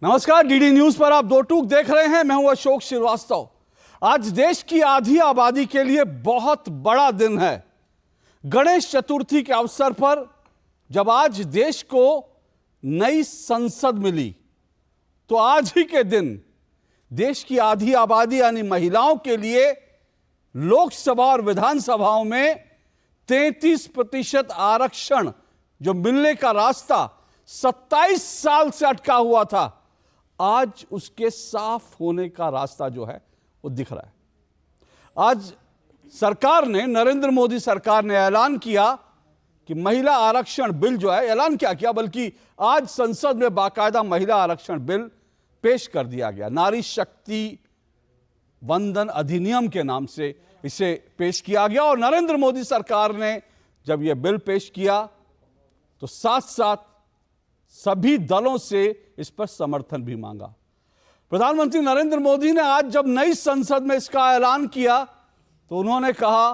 नमस्कार, DD news पर आप दो टूक देख रहे हैं। मैं हूं अशोक श्रीवास्तव। आज देश की आधी आबादी के लिए बहुत बड़ा दिन है। गणेश चतुर्थी के अवसर पर जब आज देश को नई संसद मिली, तो आज ही के दिन देश की आधी आबादी यानी महिलाओं के लिए लोकसभा और विधानसभाओं में 33% आरक्षण जो मिलने का रास्ता 27 साल से अटका हुआ था, आज उसके साफ होने का रास्ता जो है वो दिख रहा है। आज सरकार ने, नरेंद्र मोदी सरकार ने ऐलान किया कि महिला आरक्षण बिल जो है, ऐलान क्या किया बल्कि आज संसद में बाकायदा महिला आरक्षण बिल पेश कर दिया गया। नारी शक्ति वंदन अधिनियम के नाम से इसे पेश किया गया और नरेंद्र मोदी सरकार ने जब यह बिल पेश किया तो साथ साथ सभी दलों से इस पर समर्थन भी मांगा। प्रधानमंत्री नरेंद्र मोदी ने आज जब नई संसद में इसका ऐलान किया तो उन्होंने कहा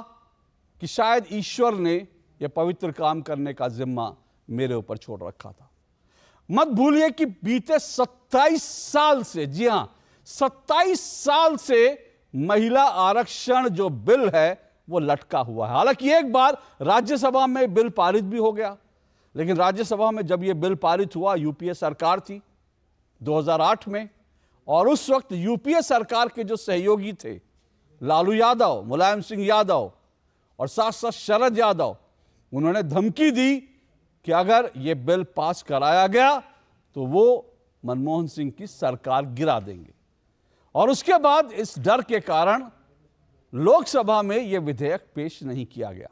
कि शायद ईश्वर ने यह पवित्र काम करने का जिम्मा मेरे ऊपर छोड़ रखा था। मत भूलिए कि बीते 27 साल से, जी हां 27 साल से महिला आरक्षण जो बिल है वो लटका हुआ है। हालांकि एक बार राज्यसभा में बिल पारित भी हो गया, लेकिन राज्यसभा में जब यह बिल पारित हुआ, यूपीए सरकार थी 2008 में, और उस वक्त यूपीए सरकार के जो सहयोगी थे लालू यादव, मुलायम सिंह यादव और साथ साथ शरद यादव, उन्होंने धमकी दी कि अगर यह बिल पास कराया गया तो वो मनमोहन सिंह की सरकार गिरा देंगे। और उसके बाद इस डर के कारण लोकसभा में यह विधेयक पेश नहीं किया गया।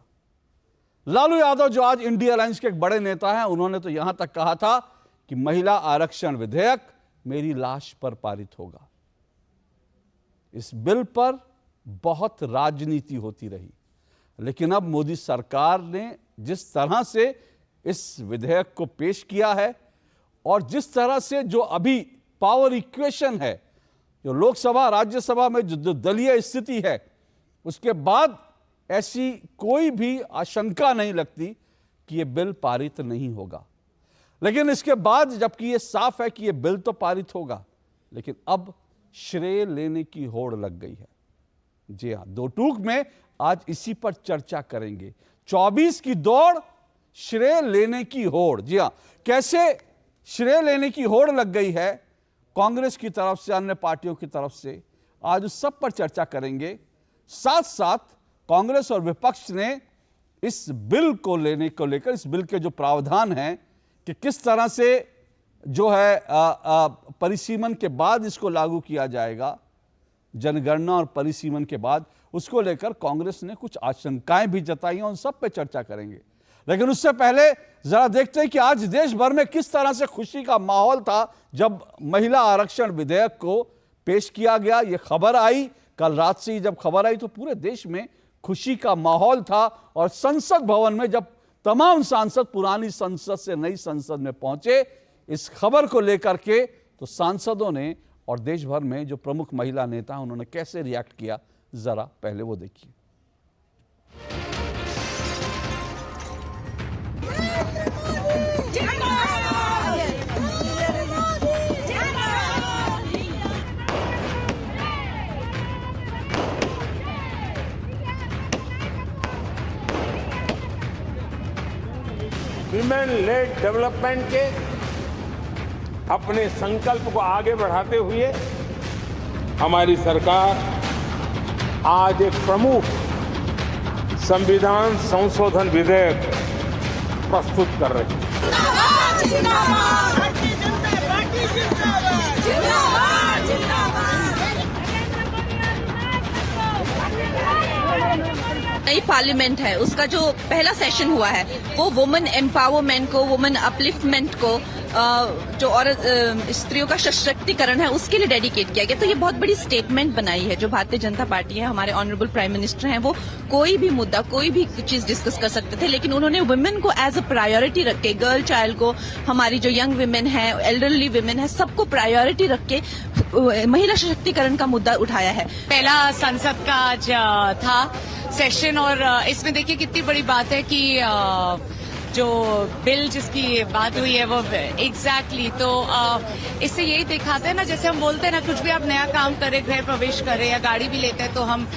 लालू यादव जो आज इंडिया अलायंस के एक बड़े नेता हैं, उन्होंने तो यहां तक कहा था कि महिला आरक्षण विधेयक मेरी लाश पर पारित होगा। इस बिल पर बहुत राजनीति होती रही, लेकिन अब मोदी सरकार ने जिस तरह से इस विधेयक को पेश किया है और जिस तरह से जो अभी पावर इक्वेशन है, जो लोकसभा राज्यसभा में जो दलीय स्थिति है, उसके बाद ऐसी कोई भी आशंका नहीं लगती कि यह बिल पारित नहीं होगा। लेकिन इसके बाद जबकि यह साफ है कि यह बिल तो पारित होगा, लेकिन अब श्रेय लेने की होड़ लग गई है। जी हां, दो टूक में आज इसी पर चर्चा करेंगे। 24 की दौड़, श्रेय लेने की होड़। जी हां, कैसे श्रेय लेने की होड़ लग गई है कांग्रेस की तरफ से, अन्य पार्टियों की तरफ से, आज उस सब पर चर्चा करेंगे। साथ साथ कांग्रेस और विपक्ष ने इस बिल को लेकर इस बिल के जो प्रावधान हैं कि किस तरह से जो है परिसीमन के बाद इसको लागू किया जाएगा, जनगणना और परिसीमन के बाद, उसको लेकर कांग्रेस ने कुछ आशंकाएं भी जताई हैं। उन सब पे चर्चा करेंगे। लेकिन उससे पहले जरा देखते हैं कि आज देश भर में किस तरह से खुशी का माहौल था जब महिला आरक्षण विधेयक को पेश किया गया। यह खबर आई कल रात से ही, जब खबर आई तो पूरे देश में खुशी का माहौल था। और संसद भवन में जब तमाम सांसद पुरानी संसद से नई संसद में पहुंचे इस खबर को लेकर के, तो सांसदों ने और देश भर में जो प्रमुख महिला नेता हैं उन्होंने कैसे रिएक्ट किया, जरा पहले वो देखिए। विमेन लेड डेवलपमेंट के अपने संकल्प को आगे बढ़ाते हुए हमारी सरकार आज एक प्रमुख संविधान संशोधन विधेयक प्रस्तुत कर रही है। नई पार्लियामेंट है, उसका जो पहला सेशन हुआ है वो वुमेन एम्पावरमेंट को, वुमेन अपलिफ्टमेंट को, जो औरत स्त्रियों का सशक्तिकरण है उसके लिए डेडिकेट किया गया। तो ये बहुत बड़ी स्टेटमेंट बनाई है जो भारतीय जनता पार्टी है, हमारे ऑनरेबल प्राइम मिनिस्टर हैं, वो कोई भी मुद्दा, कोई भी चीज डिस्कस कर सकते थे, लेकिन उन्होंने वुमेन को एज अ प्रायोरिटी रख के, गर्ल चाइल्ड को, हमारी जो यंग वुमेन है, एल्डरली वुमेन है, सबको प्रायोरिटी रख के महिला सशक्तिकरण का मुद्दा उठाया है। पहला संसद का आज था सेशन और इसमें देखिए कितनी बड़ी बात है कि जो बिल जिसकी बात हुई है वो एग्जैक्टली तो इससे यही दिखाते हैं ना, जैसे हम बोलते हैं ना, कुछ भी आप नया काम करें, गृह प्रवेश करें या गाड़ी भी लेते हैं तो हम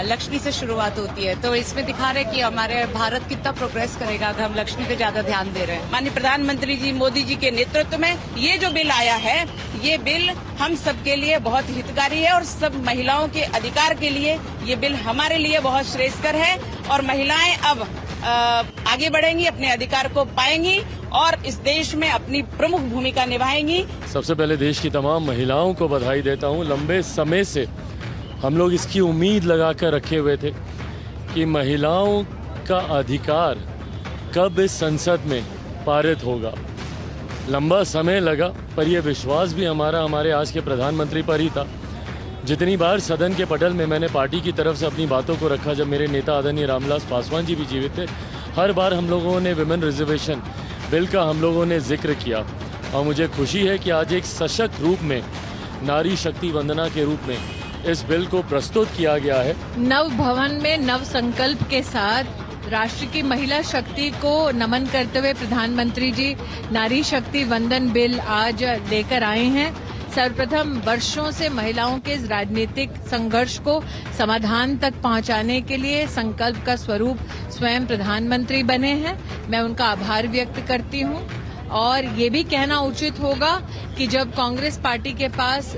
लक्ष्मी से शुरुआत होती है। तो इसमें दिखा रहे कि हमारे भारत कितना प्रोग्रेस करेगा अगर हम लक्ष्मी पे ज्यादा ध्यान दे रहे हैं। माननीय प्रधानमंत्री जी मोदी जी के नेतृत्व में ये जो बिल आया है, ये बिल हम सबके लिए बहुत हितकारी है और सब महिलाओं के अधिकार के लिए ये बिल हमारे लिए बहुत श्रेयस्कर है और महिलाएं अब आगे बढ़ेंगी, अपने अधिकार को पाएंगी और इस देश में अपनी प्रमुख भूमिका निभाएंगी। सबसे पहले देश की तमाम महिलाओं को बधाई देता हूं। लंबे समय से हम लोग इसकी उम्मीद लगा कर रखे हुए थे कि महिलाओं का अधिकार कब इस संसद में पारित होगा। लंबा समय लगा, पर यह विश्वास भी हमारे आज के प्रधानमंत्री पर ही था। जितनी बार सदन के पटल में मैंने पार्टी की तरफ से अपनी बातों को रखा, जब मेरे नेता आदरणीय रामविलास पासवान जी भी जीवित थे, हर बार हम लोगों ने विमेन रिजर्वेशन बिल का हम लोगों ने जिक्र किया। और मुझे खुशी है कि आज एक सशक्त रूप में, नारी शक्ति वंदना के रूप में इस बिल को प्रस्तुत किया गया है। नव भवन में नव संकल्प के साथ राष्ट्र की महिला शक्ति को नमन करते हुए प्रधानमंत्री जी नारी शक्ति वंदन बिल आज लेकर आए हैं। सर्वप्रथम वर्षों से महिलाओं के राजनीतिक संघर्ष को समाधान तक पहुंचाने के लिए संकल्प का स्वरूप स्वयं प्रधानमंत्री बने हैं। मैं उनका आभार व्यक्त करती हूं और ये भी कहना उचित होगा कि जब कांग्रेस पार्टी के पास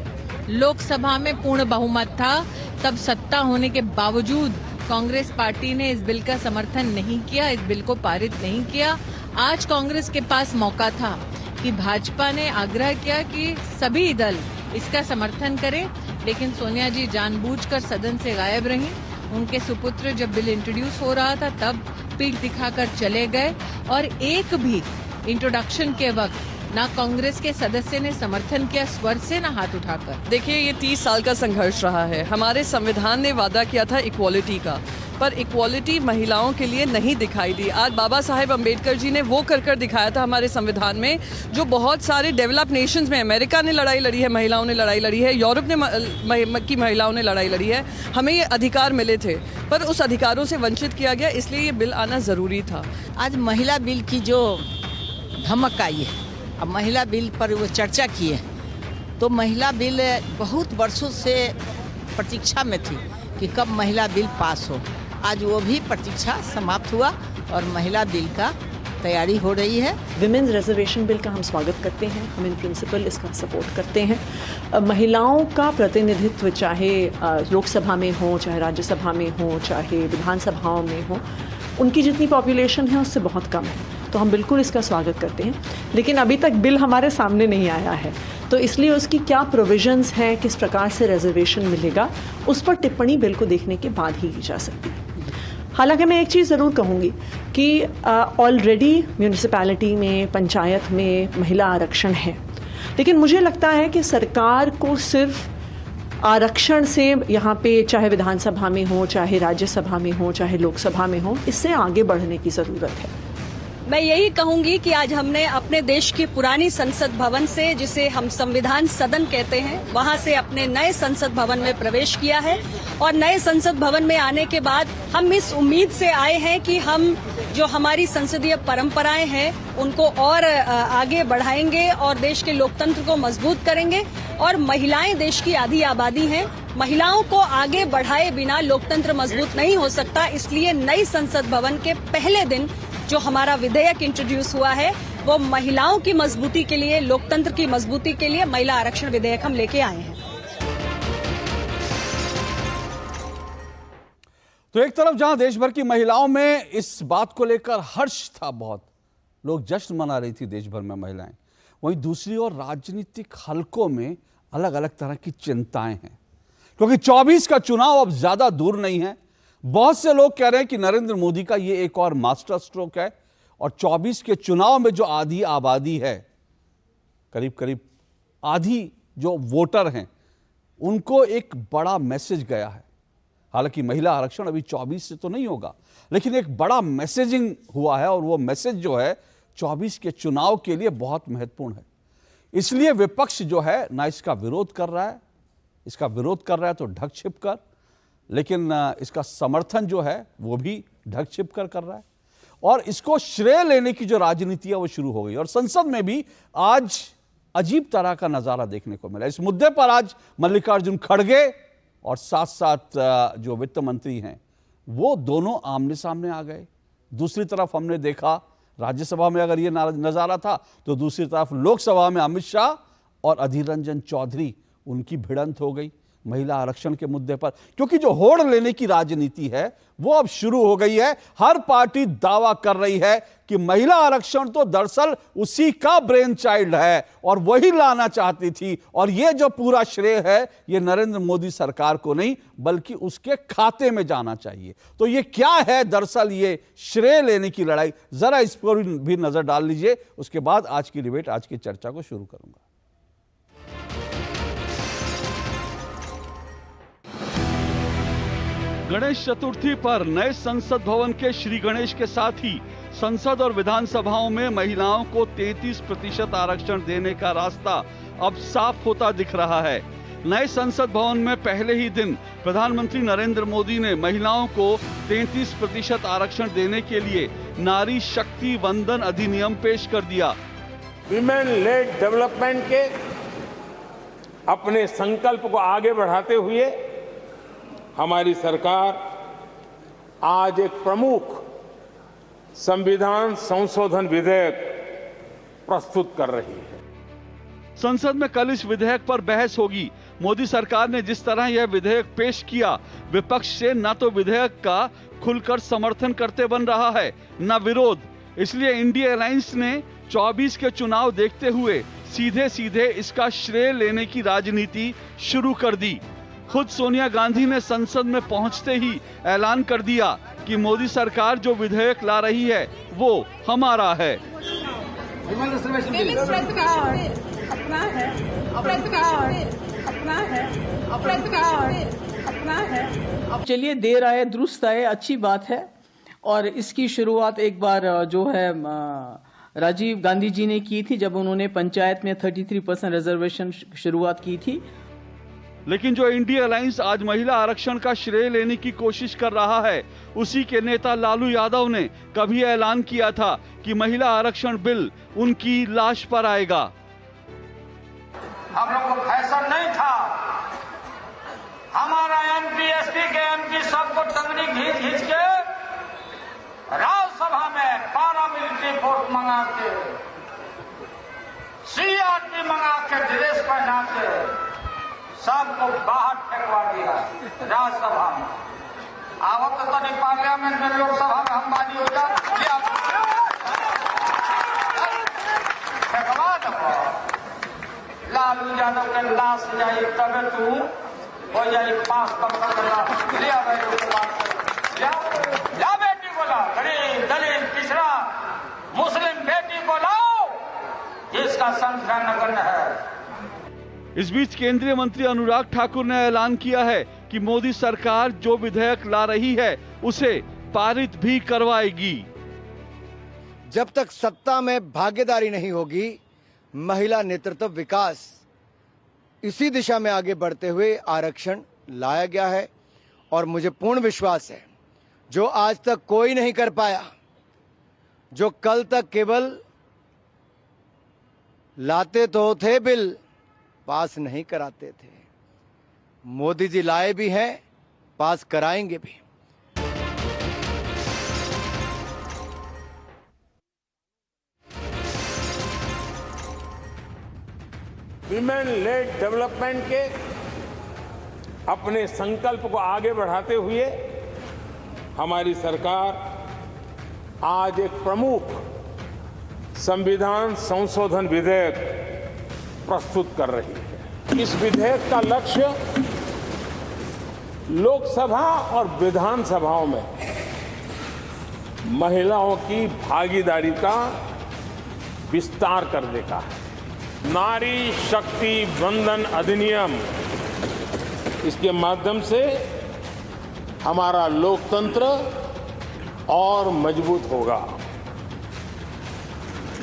लोकसभा में पूर्ण बहुमत था, तब सत्ता होने के बावजूद कांग्रेस पार्टी ने इस बिल का समर्थन नहीं किया, इस बिल को पारित नहीं किया। आज कांग्रेस के पास मौका था कि भाजपा ने आग्रह किया कि सभी दल इसका समर्थन करें, लेकिन सोनिया जी जानबूझकर सदन से गायब रहीं। उनके सुपुत्र जब बिल इंट्रोड्यूस हो रहा था तब पीठ दिखाकर चले गए और एक भी इंट्रोडक्शन के वक्त ना कांग्रेस के सदस्य ने समर्थन किया स्वर से, ना हाथ उठाकर। देखिए, ये 30 साल का संघर्ष रहा है। हमारे संविधान ने वादा किया था इक्वालिटी का, पर इक्वालिटी महिलाओं के लिए नहीं दिखाई दी। आज बाबा साहेब अम्बेडकर जी ने वो कर दिखाया था हमारे संविधान में, जो बहुत सारे डेवलप नेशंस में, अमेरिका ने लड़ाई लड़ी है, महिलाओं ने लड़ाई लड़ी है, यूरोप ने की महिलाओं ने लड़ाई लड़ी है। हमें ये अधिकार मिले थे, पर उस अधिकारों से वंचित किया गया, इसलिए ये बिल आना ज़रूरी था। आज महिला बिल की जो धमक आई है, अब महिला बिल पर वो चर्चा की है, तो महिला बिल बहुत वर्षों से प्रतीक्षा में थी कि कब महिला बिल पास हो। आज वो भी प्रतीक्षा समाप्त हुआ और महिला बिल का तैयारी हो रही है। विमेंस रिजर्वेशन बिल का हम स्वागत करते हैं, हम इन प्रिंसिपल इसका सपोर्ट करते हैं। महिलाओं का प्रतिनिधित्व चाहे लोकसभा में हो, चाहे राज्यसभा में हो, चाहे विधानसभाओं में हो, उनकी जितनी पॉपुलेशन है उससे बहुत कम है, तो हम बिल्कुल इसका स्वागत करते हैं। लेकिन अभी तक बिल हमारे सामने नहीं आया है, तो इसलिए उसकी क्या प्रोविजंस हैं, किस प्रकार से रिजर्वेशन मिलेगा, उस पर टिप्पणी बिल को देखने के बाद ही की जा सकती है। हालांकि मैं एक चीज़ ज़रूर कहूँगी कि ऑलरेडी म्यूनिसिपैलिटी में, पंचायत में महिला आरक्षण है, लेकिन मुझे लगता है कि सरकार को सिर्फ आरक्षण से यहाँ पे, चाहे विधानसभा में हो, चाहे राज्यसभा में हो, चाहे लोकसभा में हो, इससे आगे बढ़ने की ज़रूरत है। मैं यही कहूंगी कि आज हमने अपने देश की पुरानी संसद भवन से, जिसे हम संविधान सदन कहते हैं, वहां से अपने नए संसद भवन में प्रवेश किया है और नए संसद भवन में आने के बाद हम इस उम्मीद से आए हैं कि हम जो हमारी संसदीय परंपराएं हैं उनको और आगे बढ़ाएंगे और देश के लोकतंत्र को मजबूत करेंगे। और महिलाएं देश की आधी आबादी हैं, महिलाओं को आगे बढ़ाए बिना लोकतंत्र मजबूत नहीं हो सकता। इसलिए नई संसद भवन के पहले दिन जो हमारा विधेयक इंट्रोड्यूस हुआ है, वो महिलाओं की मजबूती के लिए, लोकतंत्र की मजबूती के लिए महिला आरक्षण विधेयक हम लेके आए हैं। तो एक तरफ जहां देश भर की महिलाओं में इस बात को लेकर हर्ष था, बहुत लोग जश्न मना रही थी देश भर में महिलाएं, वहीं दूसरी ओर राजनीतिक हलकों में अलग अलग तरह की चिंताएं हैं, क्योंकि 24 का चुनाव अब ज्यादा दूर नहीं है। बहुत से लोग कह रहे हैं कि नरेंद्र मोदी का ये एक और मास्टर स्ट्रोक है और 24 के चुनाव में जो आधी आबादी है, करीब करीब आधी जो वोटर हैं, उनको एक बड़ा मैसेज गया है। हालांकि महिला आरक्षण अभी 24 से तो नहीं होगा, लेकिन एक बड़ा मैसेजिंग हुआ है और वो मैसेज जो है 24 के चुनाव के लिए बहुत महत्वपूर्ण है। इसलिए विपक्ष जो है ना इसका विरोध कर रहा है, इसका विरोध कर रहा है तो ढक छिप कर, लेकिन इसका समर्थन जो है वो भी ढक छिप कर रहा है। और इसको श्रेय लेने की जो राजनीति है वो शुरू हो गई। और संसद में भी आज अजीब तरह का नजारा देखने को मिला। इस मुद्दे पर आज मल्लिकार्जुन खड़गे और साथ साथ जो वित्त मंत्री हैं वो दोनों आमने सामने आ गए। दूसरी तरफ हमने देखा राज्यसभा में अगर ये नजारा था तो दूसरी तरफ लोकसभा में अमित शाह और अधीर रंजन चौधरी, उनकी भिड़ंत हो गई महिला आरक्षण के मुद्दे पर। क्योंकि जो होड़ लेने की राजनीति है वो अब शुरू हो गई है। हर पार्टी दावा कर रही है कि महिला आरक्षण तो दरअसल उसी का ब्रेन चाइल्ड है और वही लाना चाहती थी, और ये जो पूरा श्रेय है ये नरेंद्र मोदी सरकार को नहीं बल्कि उसके खाते में जाना चाहिए। तो ये क्या है दरअसल ये श्रेय लेने की लड़ाई, जरा इस पर भी नजर डाल लीजिए। उसके बाद आज की डिबेट, आज की चर्चा को शुरू करूंगा। गणेश चतुर्थी पर नए संसद भवन के श्री गणेश के साथ ही संसद और विधानसभाओं में महिलाओं को 33% आरक्षण देने का रास्ता अब साफ होता दिख रहा है। नए संसद भवन में पहले ही दिन प्रधानमंत्री नरेंद्र मोदी ने महिलाओं को 33% आरक्षण देने के लिए नारी शक्ति वंदन अधिनियम पेश कर दिया। विमेन लेड डेवलपमेंट के अपने संकल्प को आगे बढ़ाते हुए हमारी सरकार आज एक प्रमुख संविधान संशोधन विधेयक प्रस्तुत कर रही है। संसद में कल इस विधेयक पर बहस होगी। मोदी सरकार ने जिस तरह यह विधेयक पेश किया, विपक्ष से न तो विधेयक का खुलकर समर्थन करते बन रहा है न विरोध। इसलिए इंडिया अलायंस ने 24 के चुनाव देखते हुए सीधे सीधे इसका श्रेय लेने की राजनीति शुरू कर दी। खुद सोनिया गांधी ने संसद में पहुंचते ही ऐलान कर दिया कि मोदी सरकार जो विधेयक ला रही है वो हमारा है। चलिए, देर आए दुरुस्त आए, अच्छी बात है। और इसकी शुरुआत एक बार जो है राजीव गांधी जी ने की थी जब उन्होंने पंचायत में 33% रिजर्वेशन शुरुआत की थी। लेकिन जो इंडिया अलायंस आज महिला आरक्षण का श्रेय लेने की कोशिश कर रहा है, उसी के नेता लालू यादव ने कभी ऐलान किया था कि महिला आरक्षण बिल उनकी लाश पर आएगा। हम लोग को फैशन नहीं था, हमारा एमपी एसपी के एमपी सबको टंगनी घींच के राज्यसभा में पैरामिलिट्री फोर्स मंगा के, सीआरपी मंगा के, ड्रेस पहना के सबको बाहर फेंकवा दिया राज्यसभा में। आवत तो नहीं पार्लियामेंट में, लोकसभा में हम बाजी हो जाए फेंकवा दो। लालू यादव के लाश जाई तबे तू हो जाए 5% लिया बेटी को लाओ, गरीब दलित पिछड़ा मुस्लिम बेटी को लाओ जिसका संख्या नगण्य है। इस बीच केंद्रीय मंत्री अनुराग ठाकुर ने ऐलान किया है कि मोदी सरकार जो विधेयक ला रही है उसे पारित भी करवाएगी। जब तक सत्ता में भागीदारी नहीं होगी, महिला नेतृत्व विकास, इसी दिशा में आगे बढ़ते हुए आरक्षण लाया गया है। और मुझे पूर्ण विश्वास है जो आज तक कोई नहीं कर पाया, जो कल तक केवल लाते तो थे बिल, पास नहीं कराते थे, मोदी जी लाए भी हैं, पास कराएंगे भी। विमेन लेड डेवलपमेंट के अपने संकल्प को आगे बढ़ाते हुए हमारी सरकार आज एक प्रमुख संविधान संशोधन विधेयक प्रस्तुत कर रही है। इस विधेयक का लक्ष्य लोकसभा और विधानसभाओं में महिलाओं की भागीदारी का विस्तार करने का है। नारी शक्ति वंदन अधिनियम, इसके माध्यम से हमारा लोकतंत्र और मजबूत होगा।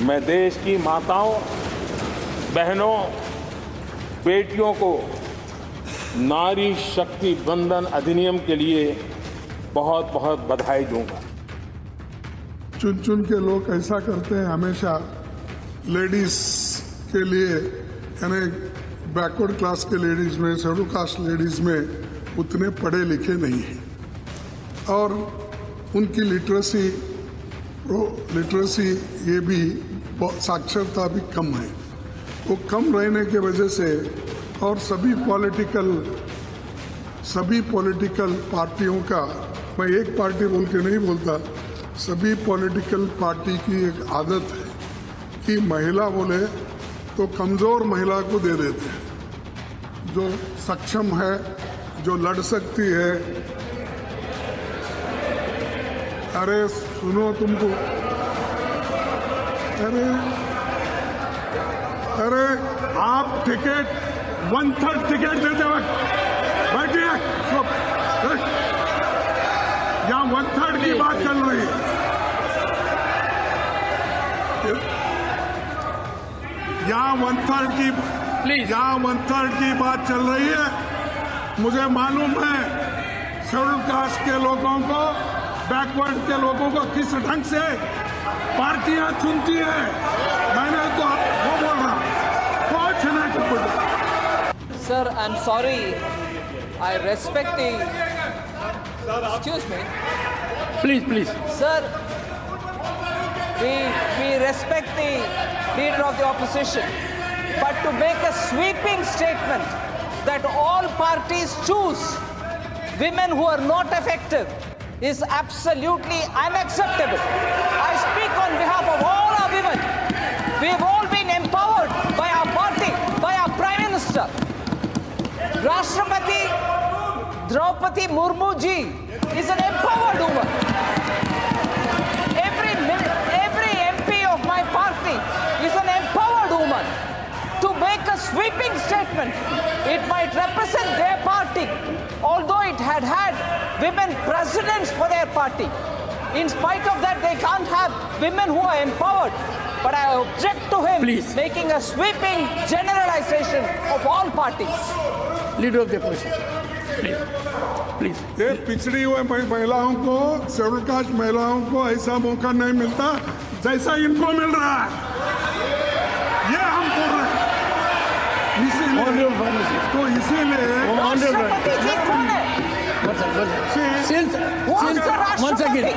मैं देश की माताओं, बहनों, बेटियों को नारी शक्ति वंदन अधिनियम के लिए बहुत बहुत बधाई दूंगा। चुन चुन के लोग ऐसा करते हैं हमेशा लेडीज के लिए, यानी बैकवर्ड क्लास के लेडीज में, शेड्यूल कास्ट लेडीज में उतने पढ़े लिखे नहीं हैं और उनकी लिटरेसी ये भी साक्षरता भी कम है। वो कम रहने के वजह से और सभी पॉलिटिकल पार्टियों का, मैं एक पार्टी बोल के नहीं बोलता, सभी पॉलिटिकल पार्टी की एक आदत है कि महिला बोले तो कमज़ोर महिला को दे देते हैं। जो सक्षम है, जो लड़ सकती है, अरे सुनो तुमको, अरे आप टिकट 1/3 टिकट देते वक्त बैठिए, यहाँ 1/3 की बात चल रही है, यहाँ 1/3 की बात चल रही है। मुझे मालूम है शेड्यूल कास्ट के लोगों को, बैकवर्ड के लोगों को किस ढंग से पार्टियां चुनती है। मैंने तो वो बोल रहा कुछ नहीं। Sir, I'm sorry. I respect the. Excuse me. Please. Sir, we respect the leader of the opposition, but to make a sweeping statement that all parties choose women who are not effective is absolutely unacceptable. I speak on behalf of all our women. We've all been empowered by our party, by our Prime Minister. Rashtrapati Draupadi Murmu ji is an empowered woman. Every MP of my party is an empowered woman. To make a sweeping statement, it might represent their party, although it had women presidents for their party. In spite of that, they can't have women who are empowered. But I object to him making a sweeping generalization of all parties. Leader of the opposition, please. ये पिछड़ी हुए महिलाओं को, schedule caste महिलाओं को ऐसा मौका नहीं मिलता जैसा इनको मिल रहा है। ये हम बोल रहे हैं। Once again,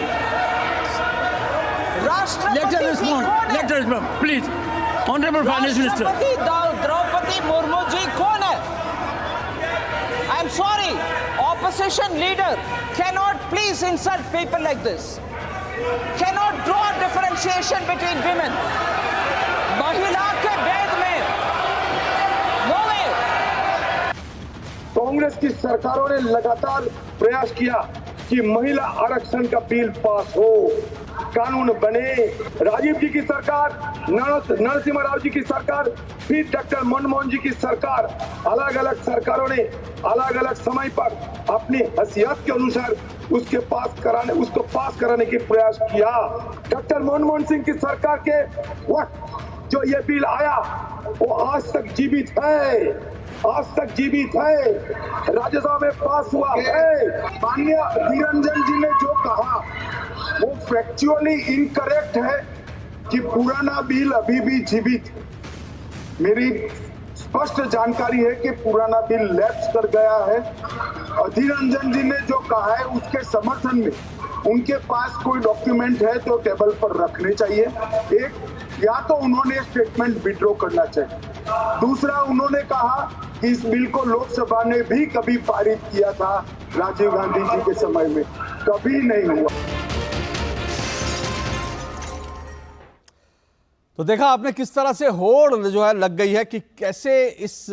let her respond, please. Honorable Finance Minister. Draupadi Murmu ji कौन है? I'm sorry, opposition leader cannot please insult people like this. Cannot draw differentiation between women. महिला के भेद में no way. कांग्रेस की सरकारों ने लगातार प्रयास किया कि महिला आरक्षण का बिल पास हो, कानून बने। राजीव जी की सरकार, नरसिम्हा राव जी की सरकार, फिर डॉक्टर मनमोहन जी की सरकार, अलग अलग सरकारों ने अलग अलग समय पर अपनी हैसियत के अनुसार उसको पास कराने की प्रयास किया। डॉक्टर मनमोहन सिंह की सरकार के वक्त जो ये बिल आया वो आज तक जीवित है, राज्यसभा में पास हुआ है। माननीय निरंजन जी ने जो कहा वो फैक्चुअली इनकरेक्ट है कि पुराना बिल अभी भी जीवित। मेरी स्पष्ट जानकारी है कि पुराना बिल लैप्स कर गया है। अधीर रंजन जी ने जो कहा है उसके समर्थन में उनके पास कोई डॉक्यूमेंट है तो टेबल पर रखने चाहिए। एक, या तो उन्होंने स्टेटमेंट विड्रॉ करना चाहिए। दूसरा, उन्होंने कहा कि इस बिल को लोकसभा ने भी कभी पारित किया था राजीव गांधी जी के समय में, कभी नहीं हुआ। तो देखा आपने किस तरह से होड़ जो है लग गई है कि कैसे इस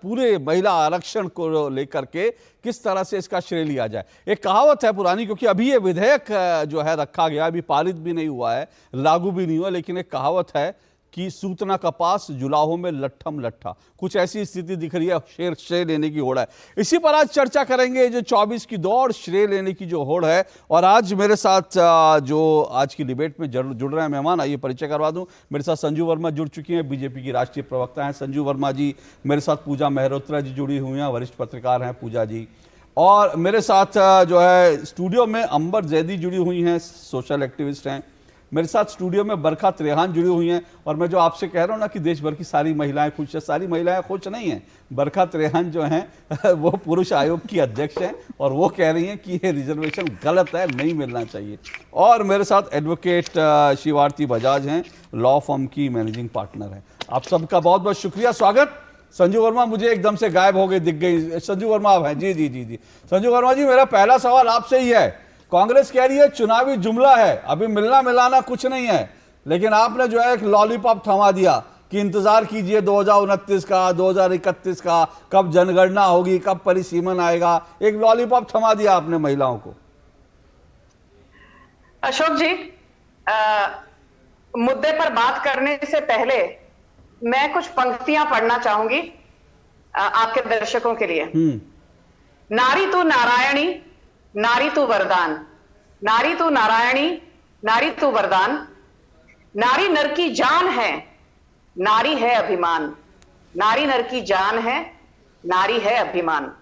पूरे महिला आरक्षण को लेकर के किस तरह से इसका श्रेय लिया जाए। एक कहावत है पुरानी, क्योंकि अभी ये विधेयक जो है रखा गया, अभी पारित भी नहीं हुआ है, लागू भी नहीं हुआ, लेकिन एक कहावत है कि सूतना कपास जुलाहों में लट्ठम लट्ठा। कुछ ऐसी स्थिति दिख रही है, श्रेय लेने की होड़ है। इसी पर आज चर्चा करेंगे, जो 24 की दौड़, श्रेय लेने की जो होड़ है। और आज मेरे साथ जो आज की डिबेट में जुड़ रहे हैं मेहमान, आइए परिचय करवा दूं। मेरे साथ संजू वर्मा जुड़ चुकी हैं, बीजेपी की राष्ट्रीय प्रवक्ता हैं संजू वर्मा जी। मेरे साथ पूजा मेहरोत्रा जी जुड़ी हुई हैं, वरिष्ठ पत्रकार हैं पूजा जी। और मेरे साथ जो है स्टूडियो में अंबर जैदी जुड़ी हुई हैं, सोशल एक्टिविस्ट हैं। मेरे साथ स्टूडियो में बरखा त्रेहान जुड़ी हुई हैं, और मैं जो आपसे कह रहा हूं ना कि देश भर की सारी महिलाएं खुश है, सारी महिलाएं खुश नहीं हैं। बरखा त्रेहान जो हैं वो पुरुष आयोग की अध्यक्ष हैं, और वो कह रही हैं कि ये रिजर्वेशन गलत है, नहीं मिलना चाहिए। और मेरे साथ एडवोकेट शिवारती बजाज हैं, लॉ फर्म की मैनेजिंग पार्टनर हैं। आप सबका बहुत बहुत शुक्रिया, स्वागत। संजू वर्मा मुझे एकदम से गायब हो गए, दिख गई। संजू वर्मा आप हैं? जी जी जी जी। संजू वर्मा जी, मेरा पहला सवाल आपसे ही है। कांग्रेस कह रही है चुनावी जुमला है, अभी मिलना मिलाना कुछ नहीं है, लेकिन आपने जो है एक लॉलीपॉप थमा दिया कि इंतजार कीजिए 2029 का, 2031 का, कब जनगणना होगी, कब परिसीमन आएगा। एक लॉलीपॉप थमा दिया आपने महिलाओं को। अशोक जी, मुद्दे पर बात करने से पहले मैं कुछ पंक्तियां पढ़ना चाहूंगी आपके दर्शकों के लिए। नारी तू नारायणी, नारी तू वरदान, नारी तू नारायणी, नारी तू वरदान, नारी नर की जान है, नारी है अभिमान, नारी नर की जान है, नारी है अभिमान,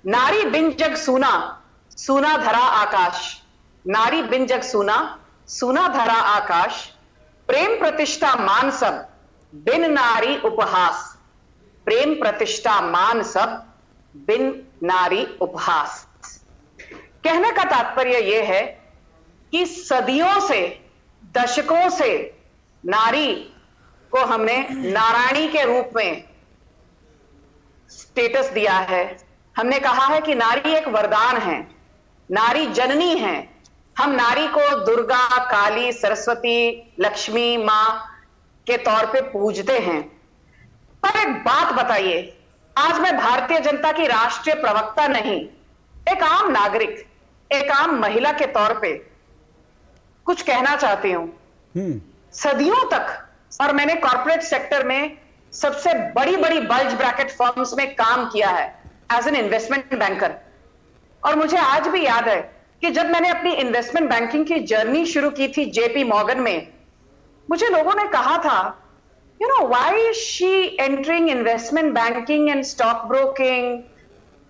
नारी बिन जग सूना, सूना धरा आकाश, नारी बिन जग सूना, सूना धरा आकाश, प्रेम प्रतिष्ठा मान सब, बिन नारी उपहास, प्रेम प्रतिष्ठा मान सब, बिन नारी उपहास। कहने का तात्पर्य यह है कि सदियों से, दशकों से नारी को हमने नारायणी के रूप में स्टेटस दिया है। हमने कहा है कि नारी एक वरदान है, नारी जननी है। हम नारी को दुर्गा, काली, सरस्वती, लक्ष्मी मां के तौर पे पूजते हैं। पर एक बात बताइए, आज मैं भारतीय जनता की राष्ट्रीय प्रवक्ता नहीं, एक आम नागरिक, एक आम महिला के तौर पे कुछ कहना चाहती हूं। सदियों तक, और मैंने कॉर्पोरेट सेक्टर में सबसे बड़ी बड़ी बल्ज ब्रैकेट फर्म्स में काम किया है एज एन इन्वेस्टमेंट बैंकर, और मुझे आज भी याद है कि जब मैंने अपनी इन्वेस्टमेंट बैंकिंग की जर्नी शुरू की थी जेपी मॉर्गन में, मुझे लोगों ने कहा था, you know, why is she entering investment banking and stock broking,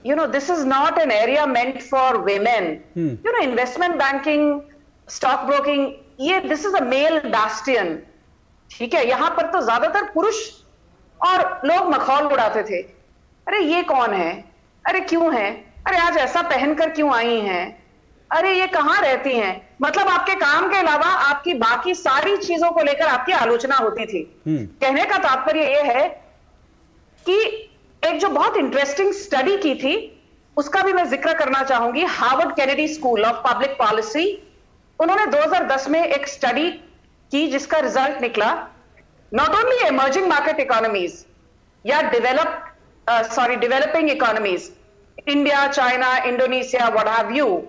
you know, this is not an area meant for women. You know, investment banking, stock broking, ये this is a male bastion. ठीक है, यहां पर तो ज्यादातर पुरुष और लोग मखौल उड़ाते थे। अरे ये कौन है, अरे क्यों है, अरे आज ऐसा पहनकर क्यों आई हैं, अरे ये कहां रहती हैं। मतलब आपके काम के अलावा आपकी बाकी सारी चीजों को लेकर आपकी आलोचना होती थी। कहने का तात्पर्य यह है कि एक जो बहुत इंटरेस्टिंग स्टडी की थी, उसका भी मैं जिक्र करना चाहूंगी। Harvard Kennedy school of public policy, उन्होंने 2010 में एक स्टडी की जिसका रिजल्ट निकला, not only emerging market economies या developing economies, India, China, Indonesia, what have you,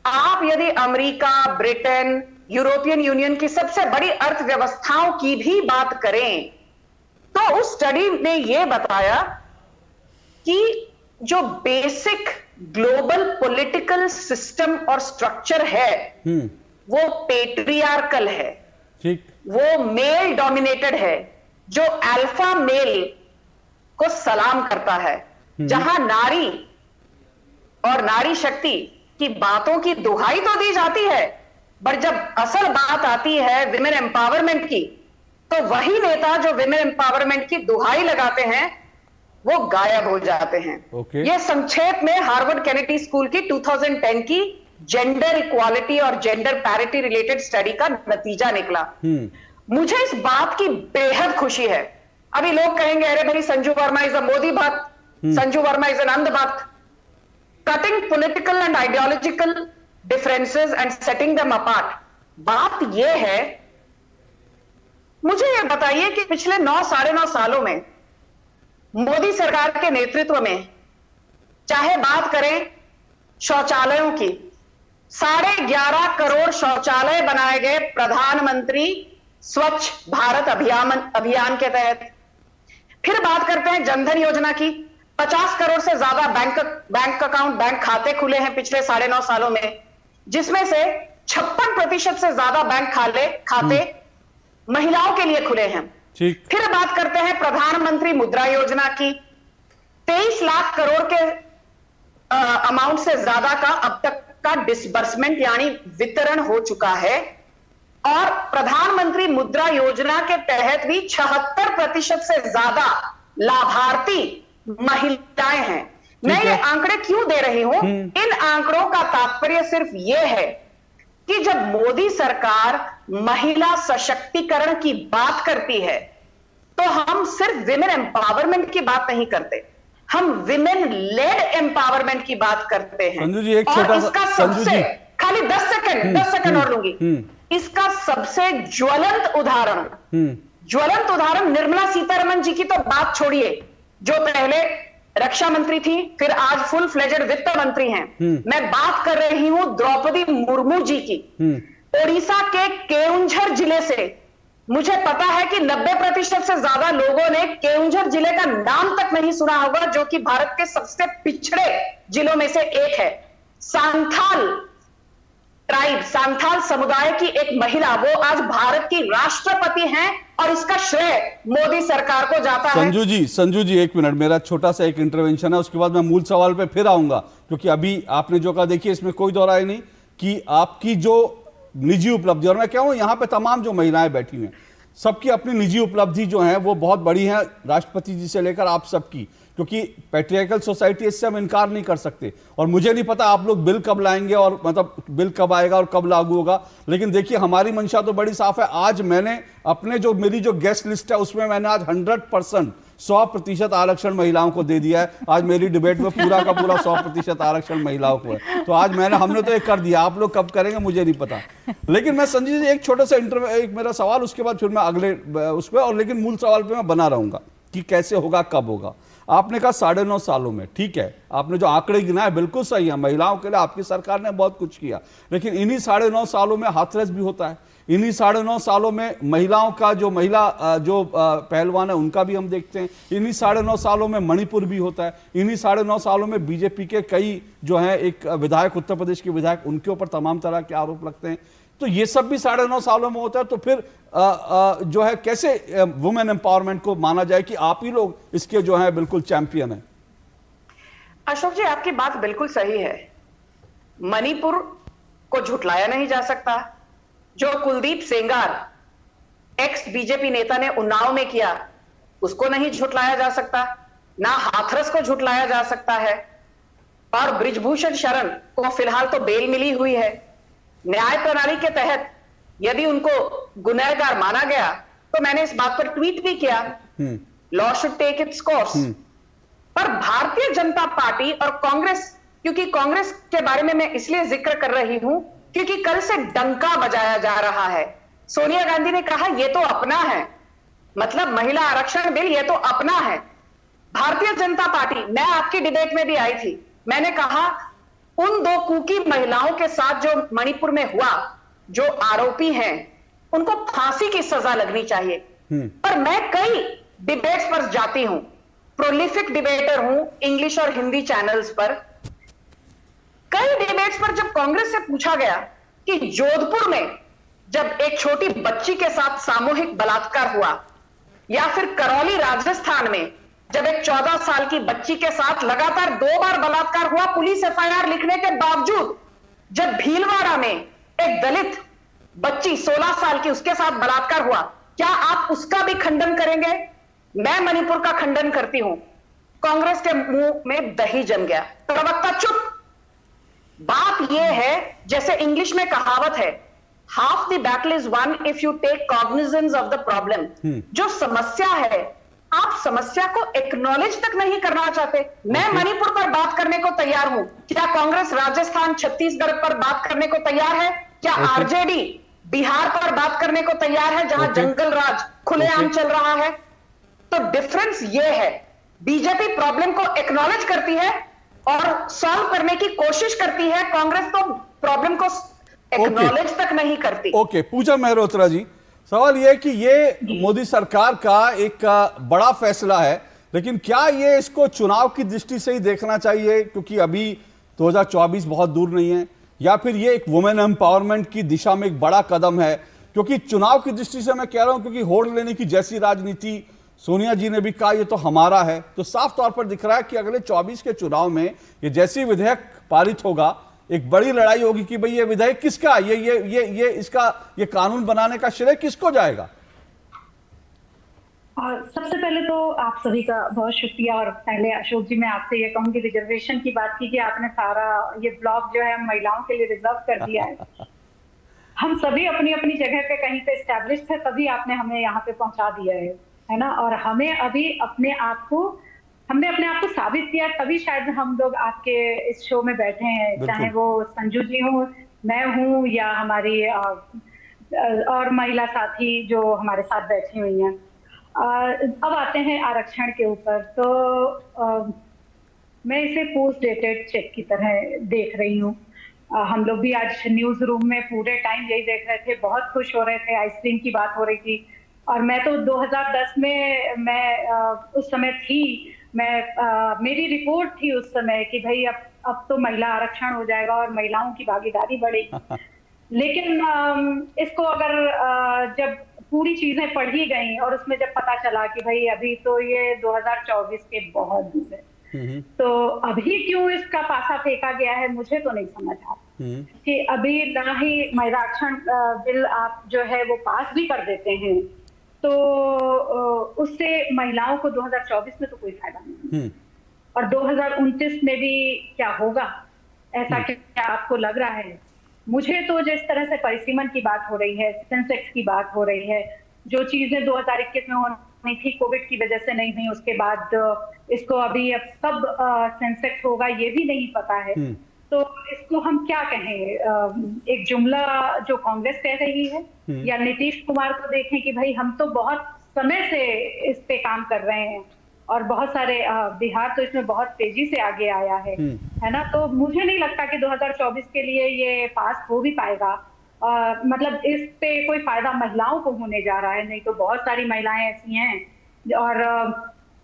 आप यदि अमेरिका, ब्रिटेन, यूरोपियन यूनियन की सबसे बड़ी अर्थव्यवस्थाओं की भी बात करें, तो उस स्टडी ने यह बताया कि जो बेसिक ग्लोबल पॉलिटिकल सिस्टम और स्ट्रक्चर है वो पेट्रियार्कल है, वो मेल डोमिनेटेड है, जो अल्फा मेल को सलाम करता है, जहां नारी और नारी शक्ति की बातों की दुहाई तो दी जाती है, पर जब असल बात आती है विमेन एम्पावरमेंट की, तो वही नेता जो विमेन एम्पावरमेंट की दुहाई लगाते हैं वो गायब हो जाते हैं। ये संक्षेप में हार्वर्ड केनेडी स्कूल की 2010 की जेंडर इक्वालिटी और जेंडर पैरिटी रिलेटेड स्टडी का नतीजा निकला। मुझे इस बात की बेहद खुशी है। अभी लोग कहेंगे अरे भाई संजू वर्मा इज अ मोदी भक्त, संजू वर्मा इज एन अंध भक्त। Cutting political and ideological differences and setting them apart, बात यह है, मुझे यह बताइए कि पिछले 9-9.5 सालों में मोदी सरकार के नेतृत्व में, चाहे बात करें शौचालयों की, 11.5 करोड़ शौचालय बनाए गए प्रधानमंत्री स्वच्छ भारत अभियान के तहत। फिर बात करते हैं जनधन योजना की, 50 करोड़ से ज्यादा बैंक अकाउंट, बैंक खाते खुले हैं पिछले 9.5 सालों में, जिसमें से 56% से ज्यादा बैंक खाते महिलाओं के लिए खुले हैं। फिर बात करते हैं प्रधानमंत्री मुद्रा योजना की, 23 लाख करोड़ के अमाउंट से ज्यादा का अब तक का डिसबर्समेंट यानी वितरण हो चुका है। और प्रधानमंत्री मुद्रा योजना के तहत भी 76% से ज्यादा लाभार्थी महिलाएं हैं। मैं ये आंकड़े क्यों दे रही हूं? इन आंकड़ों का तात्पर्य सिर्फ ये है कि जब मोदी सरकार महिला सशक्तिकरण की बात करती है तो हम सिर्फ विमेन एम्पावरमेंट की बात नहीं करते, हम विमेन लेड एम्पावरमेंट की बात करते हैं। संजू जी एक और छोटा इसका सा सबसे खाली 10 सेकंड और लूंगी। इसका सबसे ज्वलंत उदाहरण निर्मला सीतारमण जी की तो बात छोड़िए, जो पहले रक्षा मंत्री थी, फिर आज फुल फ्लेजेड वित्त मंत्री हैं। मैं बात कर रही हूं द्रौपदी मुर्मू जी की। ओडिशा के केउंझर जिले से मुझे पता है कि 90% से ज्यादा लोगों ने केउंझर जिले का नाम तक नहीं सुना होगा, जो कि भारत के सबसे पिछड़े जिलों में से एक है। सांथाल समुदाय की एक महिला, वो आज भारत की राष्ट्रपति हैं और इसका श्रेय मोदी सरकार को जाता है। संजू जी एक मिनट, मेरा छोटा सा एक इंटरवेंशन है, उसके बाद मैं मूल सवाल पे फिर आऊंगा, क्योंकि अभी आपने जो कहा, देखिए इसमें कोई दो राय नहीं कि आपकी जो निजी उपलब्धि, और मैं कहूं यहाँ पे तमाम जो महिलाएं बैठी हुई हैं सबकी अपनी निजी उपलब्धि जो है वो बहुत बड़ी है, राष्ट्रपति जी से लेकर आप सबकी, क्योंकि पैट्रियार्कल सोसाइटी, इससे हम इनकार नहीं कर सकते। और मुझे नहीं पता आप लोग बिल कब लाएंगे और मतलब बिल कब आएगा और कब लागू होगा, लेकिन देखिए हमारी मंशा तो बड़ी साफ है। आज मैंने अपने जो मेरी जो गेस्ट लिस्ट है उसमें मैंने आज 100% 100% आरक्षण महिलाओं को दे दिया है। आज मेरी डिबेट में पूरा का पूरा 100% आरक्षण महिलाओं को है। तो आज हमने तो एक कर दिया, आप लोग कब करेंगे मुझे नहीं पता। लेकिन मैं संजय जी एक छोटा सा एक मेरा सवाल, उसके बाद फिर मैं अगले उस पर, और लेकिन मूल सवाल पे मैं बना रहूंगा कि कैसे होगा, कब होगा। आपने कहा 9.5 सालों में, ठीक है, आपने जो आंकड़े गिनाए बिल्कुल सही है, महिलाओं के लिए आपकी सरकार ने बहुत कुछ किया, लेकिन इन्हीं 9.5 सालों में हाथरस भी होता है। इन्हीं 9.5 सालों में महिलाओं का जो पहलवान है उनका भी हम देखते हैं। इन्हीं 9.5 सालों में मणिपुर भी होता है। इन्हीं 9.5 सालों में बीजेपी के कई जो हैं, एक विधायक, उत्तर प्रदेश के विधायक, उनके ऊपर तमाम तरह के आरोप लगते हैं। तो ये सब भी 9.5 सालों में होता है। तो फिर जो है कैसे वुमेन एम्पावरमेंट को माना जाए कि आप ही लोग इसके जो है बिल्कुल चैंपियन हैं? अशोक जी, आपकी बात बिल्कुल सही है। मणिपुर को झुटलाया नहीं जा सकता। जो कुलदीप सेंगार एक्स बीजेपी नेता ने उन्नाव में किया, उसको नहीं झुटलाया जा सकता, ना हाथरस को झुटलाया जा सकता है। और बृजभूषण शरण को फिलहाल तो बेल मिली हुई है। न्याय प्रणाली के तहत यदि उनको गुनहगार माना गया तो मैंने इस बात पर ट्वीट भी किया, law should take its course. पर भारतीय जनता पार्टी और कांग्रेस, क्योंकि कांग्रेस के बारे में मैं इसलिए जिक्र कर रही हूं क्योंकि कल से डंका बजाया जा रहा है। सोनिया गांधी ने कहा ये तो अपना है, मतलब महिला आरक्षण बिल ये तो अपना है। भारतीय जनता पार्टी, मैं आपकी डिबेट में भी आई थी, मैंने कहा उन 2 कुकी महिलाओं के साथ जो मणिपुर में हुआ, जो आरोपी हैं, उनको फांसी की सजा लगनी चाहिए। पर मैं कई डिबेट्स पर जाती हूं, प्रोलिफिक डिबेटर हूं इंग्लिश और हिंदी चैनल्स पर। कई डिबेट्स पर जब कांग्रेस से पूछा गया कि जोधपुर में जब एक छोटी बच्ची के साथ सामूहिक बलात्कार हुआ, या फिर करौली राजस्थान में जब एक 14 साल की बच्ची के साथ लगातार 2 बार बलात्कार हुआ पुलिस FIR लिखने के बावजूद, जब भीलवाड़ा में एक दलित बच्ची 16 साल की उसके साथ बलात्कार हुआ, क्या आप उसका भी खंडन करेंगे? मैं मणिपुर का खंडन करती हूं। कांग्रेस के मुंह में दही जम गया। प्रवक्ता चुप। बात यह है, जैसे इंग्लिश में कहावत है, half the battle is won if you take cognizance of the problem. जो समस्या है, आप समस्या को एक्नॉलेज तक नहीं करना चाहते। मैं मणिपुर पर बात करने को तैयार हूं, क्या कांग्रेस राजस्थान, छत्तीसगढ़ पर बात करने को तैयार है? क्या आरजेडी बिहार पर बात करने को तैयार है, जहां जंगल राज खुलेआम चल रहा है? तो डिफरेंस ये है, बीजेपी प्रॉब्लम को एक्नॉलेज करती है और सॉल्व करने की कोशिश करती है, कांग्रेस तो प्रॉब्लम को एक्नॉलेज तक नहीं करती। ओके, पूजा मेहरोत्रा जी, सवाल यह है कि ये मोदी सरकार का एक बड़ा फैसला है, लेकिन क्या ये इसको चुनाव की दृष्टि से ही देखना चाहिए, क्योंकि अभी 2024 बहुत दूर नहीं है, या फिर ये एक वुमेन एम्पावरमेंट की दिशा में एक बड़ा कदम है? क्योंकि चुनाव की दृष्टि से मैं कह रहा हूं, क्योंकि होड़ लेने की जैसी राजनीति सोनिया जी ने भी कहा ये तो हमारा है, तो साफ तौर पर दिख रहा है कि अगले 24 के चुनाव में ये जैसी विधेयक पारित होगा, एक बड़ी लड़ाई होगी कि भाई ये विधेयक किसका, ये कानून बनाने का श्रेय किसको जाएगा? सबसे पहले तो आप सभी का बहुत शुक्रिया। और पहले अशोक जी, मैं आपसे ये कहूंगी, रिजर्वेशन की बात की कि आपने सारा ये ब्लॉक जो है महिलाओं के लिए रिजर्व कर दिया है। हम सभी अपनी अपनी जगह पे कहीं पे एस्टैब्लिश थे, तभी आपने हमें यहाँ पे पहुंचा दिया है ना। और हमें अभी हमने अपने आप को साबित किया, तभी शायद हम लोग आपके इस शो में बैठे हैं, चाहे वो संजू जी हो, मैं हूँ, या हमारी और महिला साथी जो हमारे साथ बैठी हुई हैं। अब आते हैं आरक्षण के ऊपर। तो मैं इसे पोस्ट डेटेड चेक की तरह देख रही हूँ। हम लोग भी आज न्यूज रूम में पूरे टाइम यही देख रहे थे, बहुत खुश हो रहे थे, आइसक्रीम की बात हो रही थी। और मैं तो 2010 में मैं उस समय थी, मेरी रिपोर्ट थी उस समय कि भाई अब तो महिला आरक्षण हो जाएगा और महिलाओं की भागीदारी बढ़ेगी। लेकिन इसको अगर जब पूरी चीजें पढ़ी गई और उसमें जब पता चला कि भाई अभी तो ये 2024 के बहुत दूर है, तो अभी क्यों इसका पासा फेंका गया है, मुझे तो नहीं समझ आता कि अभी ना ही महिला आरक्षण बिल आप जो है वो पास भी कर देते हैं तो उससे महिलाओं को 2024 में तो कोई फायदा नहीं, और 2029 में भी क्या होगा, ऐसा क्या आपको लग रहा है? मुझे तो जिस तरह से परिसीमन की बात हो रही है, सेंसेक्स की बात हो रही है, जो चीजें 2021 में होनी थी कोविड की वजह से नहीं हुई, उसके बाद इसको अभी अब कब सेंसेक्स होगा ये भी नहीं पता है। तो इसको हम क्या कहें, एक जुमला जो कांग्रेस कह रही है, या नीतीश कुमार को देखें कि भाई हम तो बहुत समय से इस पे काम कर रहे हैं और बहुत सारे बिहार तो इसमें बहुत तेजी से आगे आया है ना। तो मुझे नहीं लगता कि 2024 के लिए ये पास हो भी पाएगा। मतलब इस पे कोई फायदा महिलाओं को होने जा रहा है, नहीं तो बहुत सारी महिलाएं ऐसी हैं। और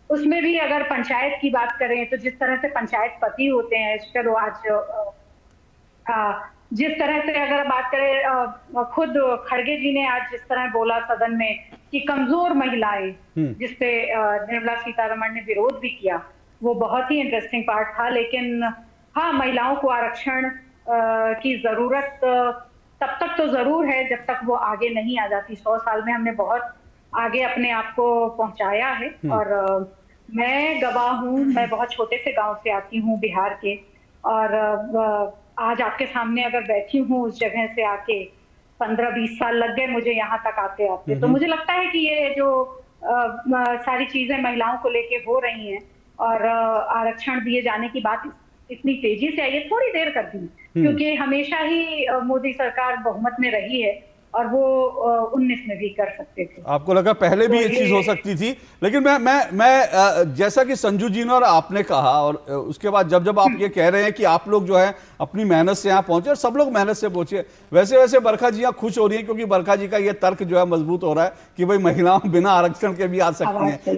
उसमें भी अगर पंचायत की बात करें तो जिस तरह से पंचायत पति होते हैं, चलो आज जिस तरह से अगर बात करें, खुद खड़गे जी ने आज जिस तरह बोला सदन में कि कमजोर महिलाएं, जिसपे निर्मला सीतारमण ने विरोध भी किया, वो बहुत ही इंटरेस्टिंग पार्ट था। लेकिन हाँ, महिलाओं को आरक्षण की जरूरत तब तक तो जरूर है जब तक वो आगे नहीं आ जाती। 100 साल में हमने बहुत आगे अपने आप को पहुंचाया है और मैं गवाह हूँ। मैं बहुत छोटे से गांव से आती हूँ बिहार के, और आज आपके सामने अगर बैठी हूँ उस जगह से आके 15-20 साल लग गए मुझे यहाँ तक आते आते। तो मुझे लगता है कि ये जो सारी चीजें महिलाओं को लेके हो रही हैं और आरक्षण दिए जाने की बात इतनी तेजी से आई है, थोड़ी देर कर दी, क्योंकि हमेशा ही मोदी सरकार बहुमत में रही है और वो 19 में भी कर सकते थे। आपको लगा पहले भी ये चीज हो सकती थी? लेकिन मैं जैसा कि संजू जी ने और आपने कहा, और उसके बाद जब आप ये कह रहे हैं कि आप लोग जो है अपनी मेहनत से यहाँ पहुंचे, और सब लोग मेहनत से पहुंचे, वैसे वैसे बरखा जी यहाँ खुश हो रही है क्योंकि बरखा जी का ये तर्क जो है मजबूत हो रहा है कि भाई महिलाओं बिना आरक्षण के भी आ सकती हैं।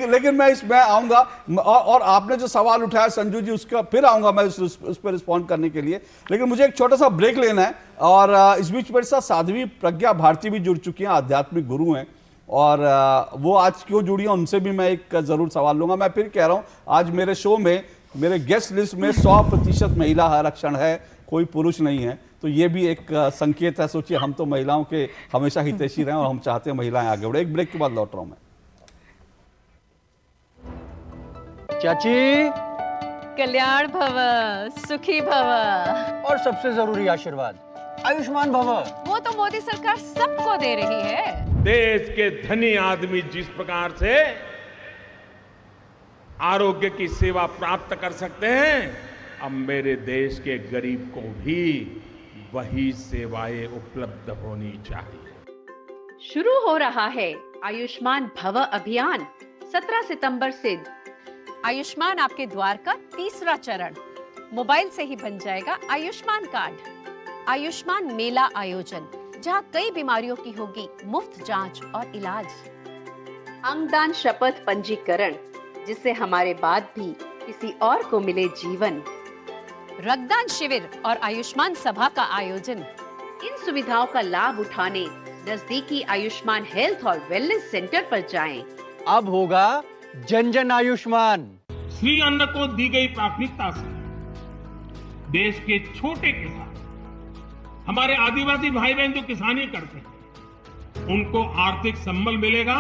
लेकिन मैं इसमें आऊंगा, और आपने जो सवाल उठाया संजू जी, उसका फिर आऊंगा मैं उस पर रिस्पॉन्ड करने के लिए। लेकिन मुझे एक छोटा सा ब्रेक लेना है, और इस बीच मेरे साथ साध्वी प्रज्ञा भारती भी जुड़ चुकी हैं, आध्यात्मिक गुरु हैं, और वो आज क्यों जुड़ी हैं उनसे भी मैं एक जरूर सवाल लूंगा। मैं फिर कह रहा हूं, आज मेरे शो में, मेरे गेस्ट लिस्ट में 100% महिला आरक्षण है, कोई पुरुष नहीं है। तो ये भी एक संकेत है। सोचिए, हम तो महिलाओं के हमेशा हितैषी रहे और हम चाहते हैं महिलाएं आगे बढ़े। एक ब्रेक के बाद लौट रहा हूं मैं। चाची, कल्याण भव, सुखी भव, और सबसे जरूरी आशीर्वाद, आयुष्मान भव। वो तो मोदी सरकार सबको दे रही है। देश के धनी आदमी जिस प्रकार से आरोग्य की सेवा प्राप्त कर सकते हैं, अब मेरे देश के गरीब को भी वही सेवाएं उपलब्ध होनी चाहिए। शुरू हो रहा है आयुष्मान भव अभियान 17 सितंबर से। आयुष्मान आपके द्वार का तीसरा चरण, मोबाइल से ही बन जाएगा आयुष्मान कार्ड। आयुष्मान मेला आयोजन, जहां कई बीमारियों की होगी मुफ्त जांच और इलाज। अंगदान शपथ पंजीकरण, जिससे हमारे बाद भी किसी और को मिले जीवन। रक्तदान शिविर और आयुष्मान सभा का आयोजन। इन सुविधाओं का लाभ उठाने नजदीकी आयुष्मान हेल्थ और वेलनेस सेंटर पर जाएं। अब होगा जन जन आयुष्मान। श्री अन्न को दी गई प्राथमिकता से देश के छोटे किसान, हमारे आदिवासी भाई बहन जो किसानी करते हैं, उनको आर्थिक संबल मिलेगा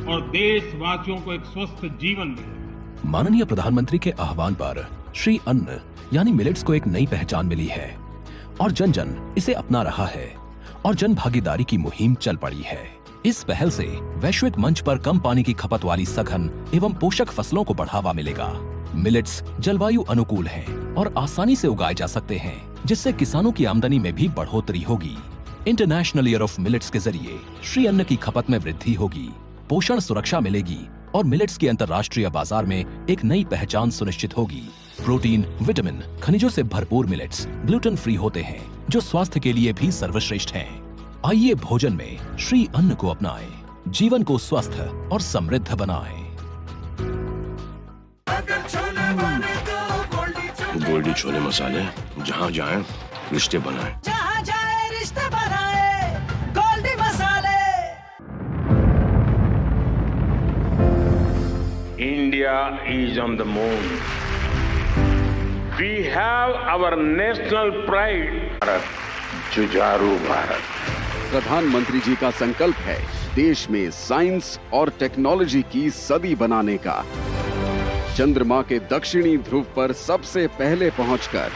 और देशवासियों को एक स्वस्थ जीवन मिलेगा। माननीय प्रधानमंत्री के आह्वान पर श्री अन्न यानी मिलेट्स को एक नई पहचान मिली है और जन जन इसे अपना रहा है और जन भागीदारी की मुहिम चल पड़ी है। इस पहल से वैश्विक मंच पर कम पानी की खपत वाली सघन एवं पोषक फसलों को बढ़ावा मिलेगा। मिलेट्स जलवायु अनुकूल हैं और आसानी से उगाए जा सकते हैं, जिससे किसानों की आमदनी में भी बढ़ोतरी होगी। इंटरनेशनल ईयर ऑफ मिलेट्स के जरिए श्री अन्न की खपत में वृद्धि होगी, पोषण सुरक्षा मिलेगी और मिलेट्स के अंतर्राष्ट्रीय बाजार में एक नई पहचान सुनिश्चित होगी। प्रोटीन, विटामिन, खनिजों से भरपूर मिलेट्स ग्लूटेन फ्री होते हैं, जो स्वास्थ्य के लिए भी सर्वश्रेष्ठ हैं। आइए भोजन में श्री अन्न को अपनाएं, जीवन को स्वस्थ और समृद्ध बनाएं। गोल्डी छोले मसाले, जहाँ जाएं रिश्ते बनाएं। जहाँ जाए रिश्ते बनाए, गोल्डी मसाले। India is on the moon. We have our national pride. Bharat, जुझारू भारत। प्रधानमंत्री जी का संकल्प है देश में साइंस और टेक्नोलॉजी की सदी बनाने का। चंद्रमा के दक्षिणी ध्रुव पर सबसे पहले पहुंचकर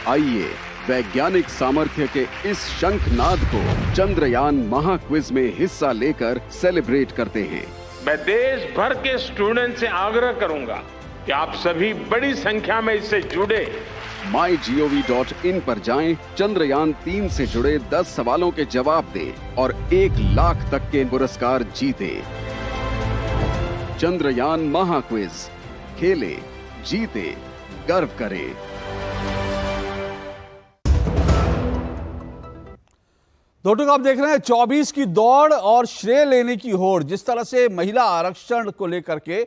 आइए वैज्ञानिक सामर्थ्य के इस शंखनाद को चंद्रयान महाक्विज में हिस्सा लेकर सेलिब्रेट करते हैं। मैं देश भर के स्टूडेंट से आग्रह करूंगा कि आप सभी बड़ी संख्या में इससे जुड़े। mygov.in पर जाएं, चंद्रयान 3 से जुड़े 10 सवालों के जवाब दें और 1 लाख तक के पुरस्कार जीते। चंद्रयान महाक्विज, खेले, जीते, गर्व करें। दोस्तों, आप देख रहे हैं 24 की दौड़ और श्रेय लेने की होड़। जिस तरह से महिला आरक्षण को लेकर के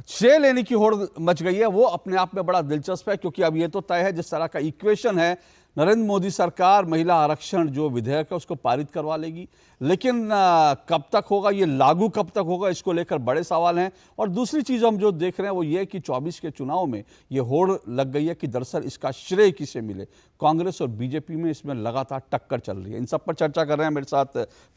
श्रेय लेने की होड़ मच गई है, वो अपने आप में बड़ा दिलचस्प है, क्योंकि अब ये तो तय है जिस तरह का इक्वेशन है, नरेंद्र मोदी सरकार महिला आरक्षण जो विधेयक है उसको पारित करवा लेगी, लेकिन कब तक होगा, ये लागू कब तक होगा, इसको लेकर बड़े सवाल हैं। और दूसरी चीज हम जो देख रहे हैं वो ये कि 24 के चुनाव में ये होड़ लग गई है कि दरअसल इसका श्रेय किसे मिले। कांग्रेस और बीजेपी में इसमें लगातार टक्कर चल रही है। इन सब पर चर्चा कर रहे हैं। मेरे साथ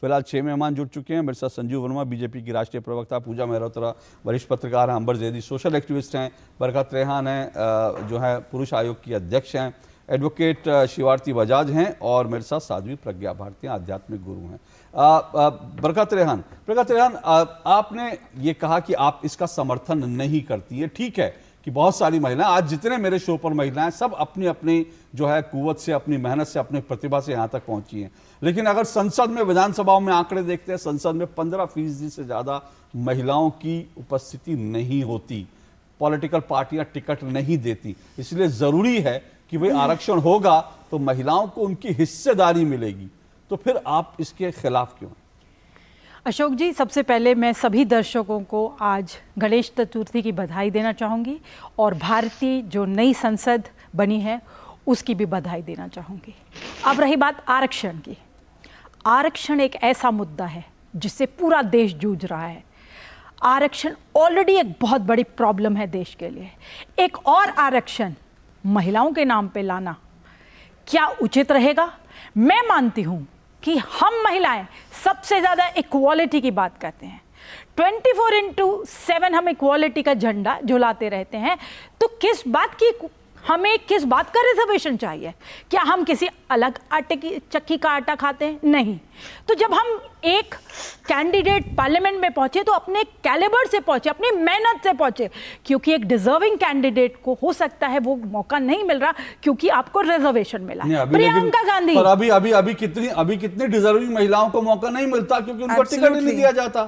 फिलहाल 6 मेहमान जुड़ चुके हैं। मेरे साथ संजीव वर्मा, बीजेपी की राष्ट्रीय प्रवक्ता, पूजा मेहरोत्रा वरिष्ठ पत्रकार हैं, अंबर जैदी सोशल एक्टिविस्ट हैं, बरकत रेहान हैं जो है पुरुष आयोग की अध्यक्ष हैं, एडवोकेट शिवारती बजाज हैं और मेरे साथ साध्वी प्रज्ञा भारती आध्यात्मिक गुरु हैं। बरकत रेहान, आपने ये कहा कि आप इसका समर्थन नहीं करती है। ठीक है कि बहुत सारी महिलाएं, आज जितने मेरे शो पर महिलाएं, सब अपनी अपनी जो है कुव्वत से, अपनी मेहनत से, अपनी प्रतिभा से यहाँ तक पहुंची हैं। लेकिन अगर संसद में, विधानसभाओं में आंकड़े देखते हैं, संसद में 15% से ज्यादा महिलाओं की उपस्थिति नहीं होती। पॉलिटिकल पार्टियां टिकट नहीं देती। इसलिए जरूरी है कि भाई आरक्षण होगा तो महिलाओं को उनकी हिस्सेदारी मिलेगी। तो फिर आप इसके खिलाफ क्यों? अशोक जी, सबसे पहले मैं सभी दर्शकों को आज गणेश चतुर्थी की बधाई देना चाहूँगी और भारतीय जो नई संसद बनी है उसकी भी बधाई देना चाहूँगी। अब रही बात आरक्षण की। आरक्षण एक ऐसा मुद्दा है जिससे पूरा देश जूझ रहा है। आरक्षण ऑलरेडी एक बहुत बड़ी प्रॉब्लम है देश के लिए। एक और आरक्षण महिलाओं के नाम पे लाना क्या उचित रहेगा? मैं मानती हूं कि हम महिलाएं सबसे ज्यादा इक्वालिटी की बात करते हैं। 24/7 हम इक्वालिटी का झंडा झुलाते रहते हैं। तो हमें किस बात का रिजर्वेशन चाहिए? क्या हम किसी अलग आटे की चक्की का आटा खाते हैं? नहीं। तो जब हम एक कैंडिडेट पार्लियामेंट में पहुंचे तो अपने कैलिबर से पहुंचे, अपनी मेहनत से पहुंचे, क्योंकि एक डिजर्विंग कैंडिडेट को हो सकता है वो मौका नहीं मिल रहा क्योंकि आपको रिजर्वेशन मिला। प्रियंका गांधी, पर अभी कितनी डिजर्विंग महिलाओं को मौका नहीं मिलता क्योंकि उनको टिकट नहीं दिया जाता।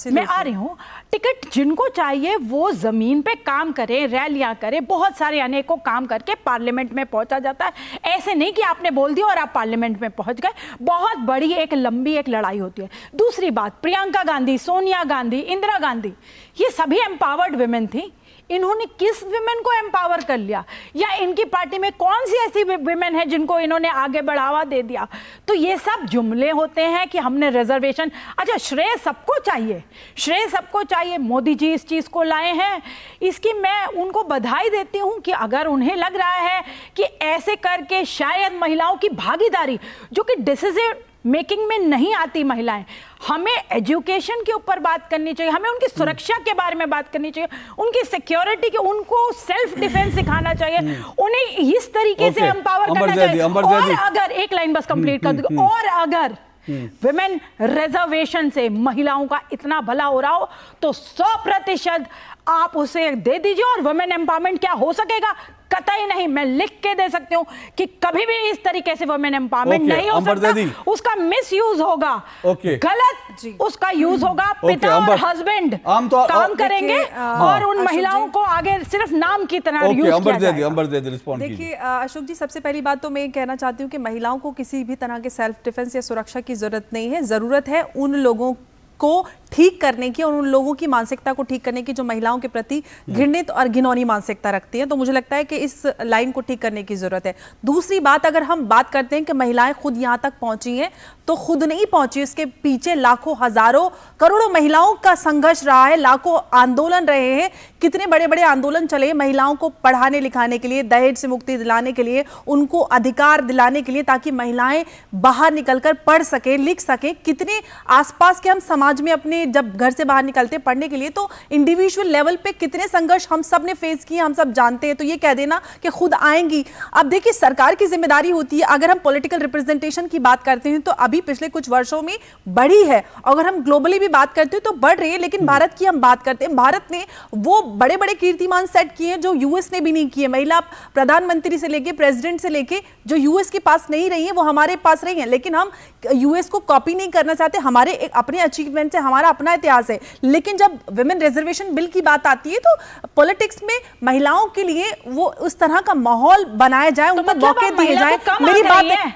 मैं आ रही हूँ, टिकट जिनको चाहिए वो जमीन पे काम करें, रैलियां करें, बहुत सारे अनेकों काम करके पार्लियामेंट में पहुंचा जाता है। ऐसे नहीं कि आपने बोल दिया और आप पार्लियामेंट में पहुंच गए। बहुत बड़ी एक लंबी लड़ाई होती है। दूसरी बात, प्रियंका गांधी, सोनिया गांधी, इंदिरा गांधी, ये सभी एम्पावर्ड विमेन थी। इन्होंने किस विमेन को एम्पावर कर लिया, या इनकी पार्टी में कौन सी ऐसी विमेन है जिनको इन्होंने आगे बढ़ावा दे दिया? तो ये सब जुमले होते हैं कि हमने रिजर्वेशन। अच्छा, श्रेय सबको चाहिए, श्रेय सबको चाहिए। मोदी जी इस चीज को लाए हैं, इसकी मैं उनको बधाई देती हूं कि अगर उन्हें लग रहा है कि ऐसे करके शायद महिलाओं की भागीदारी, जो कि डिसीजन मेकिंग में नहीं आती महिलाएं, हमें एजुकेशन के ऊपर बात करनी चाहिए, हमें उनकी सुरक्षा के बारे में बात करनी चाहिए, उनकी सिक्योरिटी के, उनको सेल्फ डिफेंस सिखाना चाहिए, उन्हें इस तरीके से एम्पावर करना चाहिए। और अगर एक लाइन बस कंप्लीट कर दूं, और अगर विमेन रिजर्वेशन से महिलाओं का इतना भला हो रहा हो तो 100% आप उसे दे दीजिए। और वुमेन एम्पावरमेंट क्या हो सकेगा? कतई नहीं। मैं लिख के दे सकती हूं कि कभी भी इस तरीके से वुमेन एम्पावरमेंट नहीं हो सकता, उसका मिस यूज होगा, गलत उसका यूज होगा। पिता और हस्बैंड काम करेंगे और उन महिलाओं को आगे सिर्फ नाम की तरह यूज किया जाएगा। देखिए अशोक जी, सबसे पहली बात तो मैं कहना चाहती हूँ कि महिलाओं को किसी भी तरह के सेल्फ डिफेंस या सुरक्षा की जरूरत नहीं है। जरूरत है उन लोगों को ठीक करने की और उन लोगों की मानसिकता को ठीक करने की जो महिलाओं के प्रति घृणित और घिनौनी मानसिकता रखती हैं। तो मुझे लगता है कि इस लाइन को ठीक करने की जरूरत है। दूसरी बात, अगर हम बात करते हैं कि महिलाएं खुद यहां तक पहुंची हैं, तो खुद नहीं पहुंची, इसके पीछे लाखों, हजारों, करोड़ों महिलाओं का संघर्ष रहा है, लाखों आंदोलन रहे हैं। कितने बड़े बड़े आंदोलन चले महिलाओं को पढ़ाने लिखाने के लिए, दहेज से मुक्ति दिलाने के लिए, उनको अधिकार दिलाने के लिए, ताकि महिलाएं बाहर निकलकर पढ़ सके, लिख सके। कितने आसपास के हम समाज में अपने जब घर से बाहर निकलते पढ़ने के लिए, तो इंडिविजुअल लेवल पे कितने संघर्ष हम सब ने फेस किए, हम सब जानते हैं। तो ये कह देना कि खुद आएंगी, अब देखिए सरकार की जिम्मेदारी होती है। अगर हम पॉलिटिकल रिप्रेजेंटेशन की बात करते हैं तो अभी पिछले कुछ वर्षों में बढ़ी है, अगर हम ग्लोबली भी बात करते हैं तो बढ़ रही है। लेकिन भारत की हम बात करते हैं, भारत ने वो बड़े बड़े कीर्तिमान सेट किए हैं जो यूएस ने भी नहीं किए। महिला प्रधानमंत्री से लेके प्रेसिडेंट से लेके जो यूएस के पास नहीं रही है वो हमारे पास रही है। लेकिन हम यूएस को कॉपी नहीं करना चाहते, हमारे एक अपने अचीवमेंट से, हमारा अपना इतिहास है। लेकिन जब विमेन रिजर्वेशन बिल की बात आती है तो पॉलिटिक्स में महिलाओं के लिए वो उस तरह का माहौल बनाया जाए, उनको मौके दिए जाए।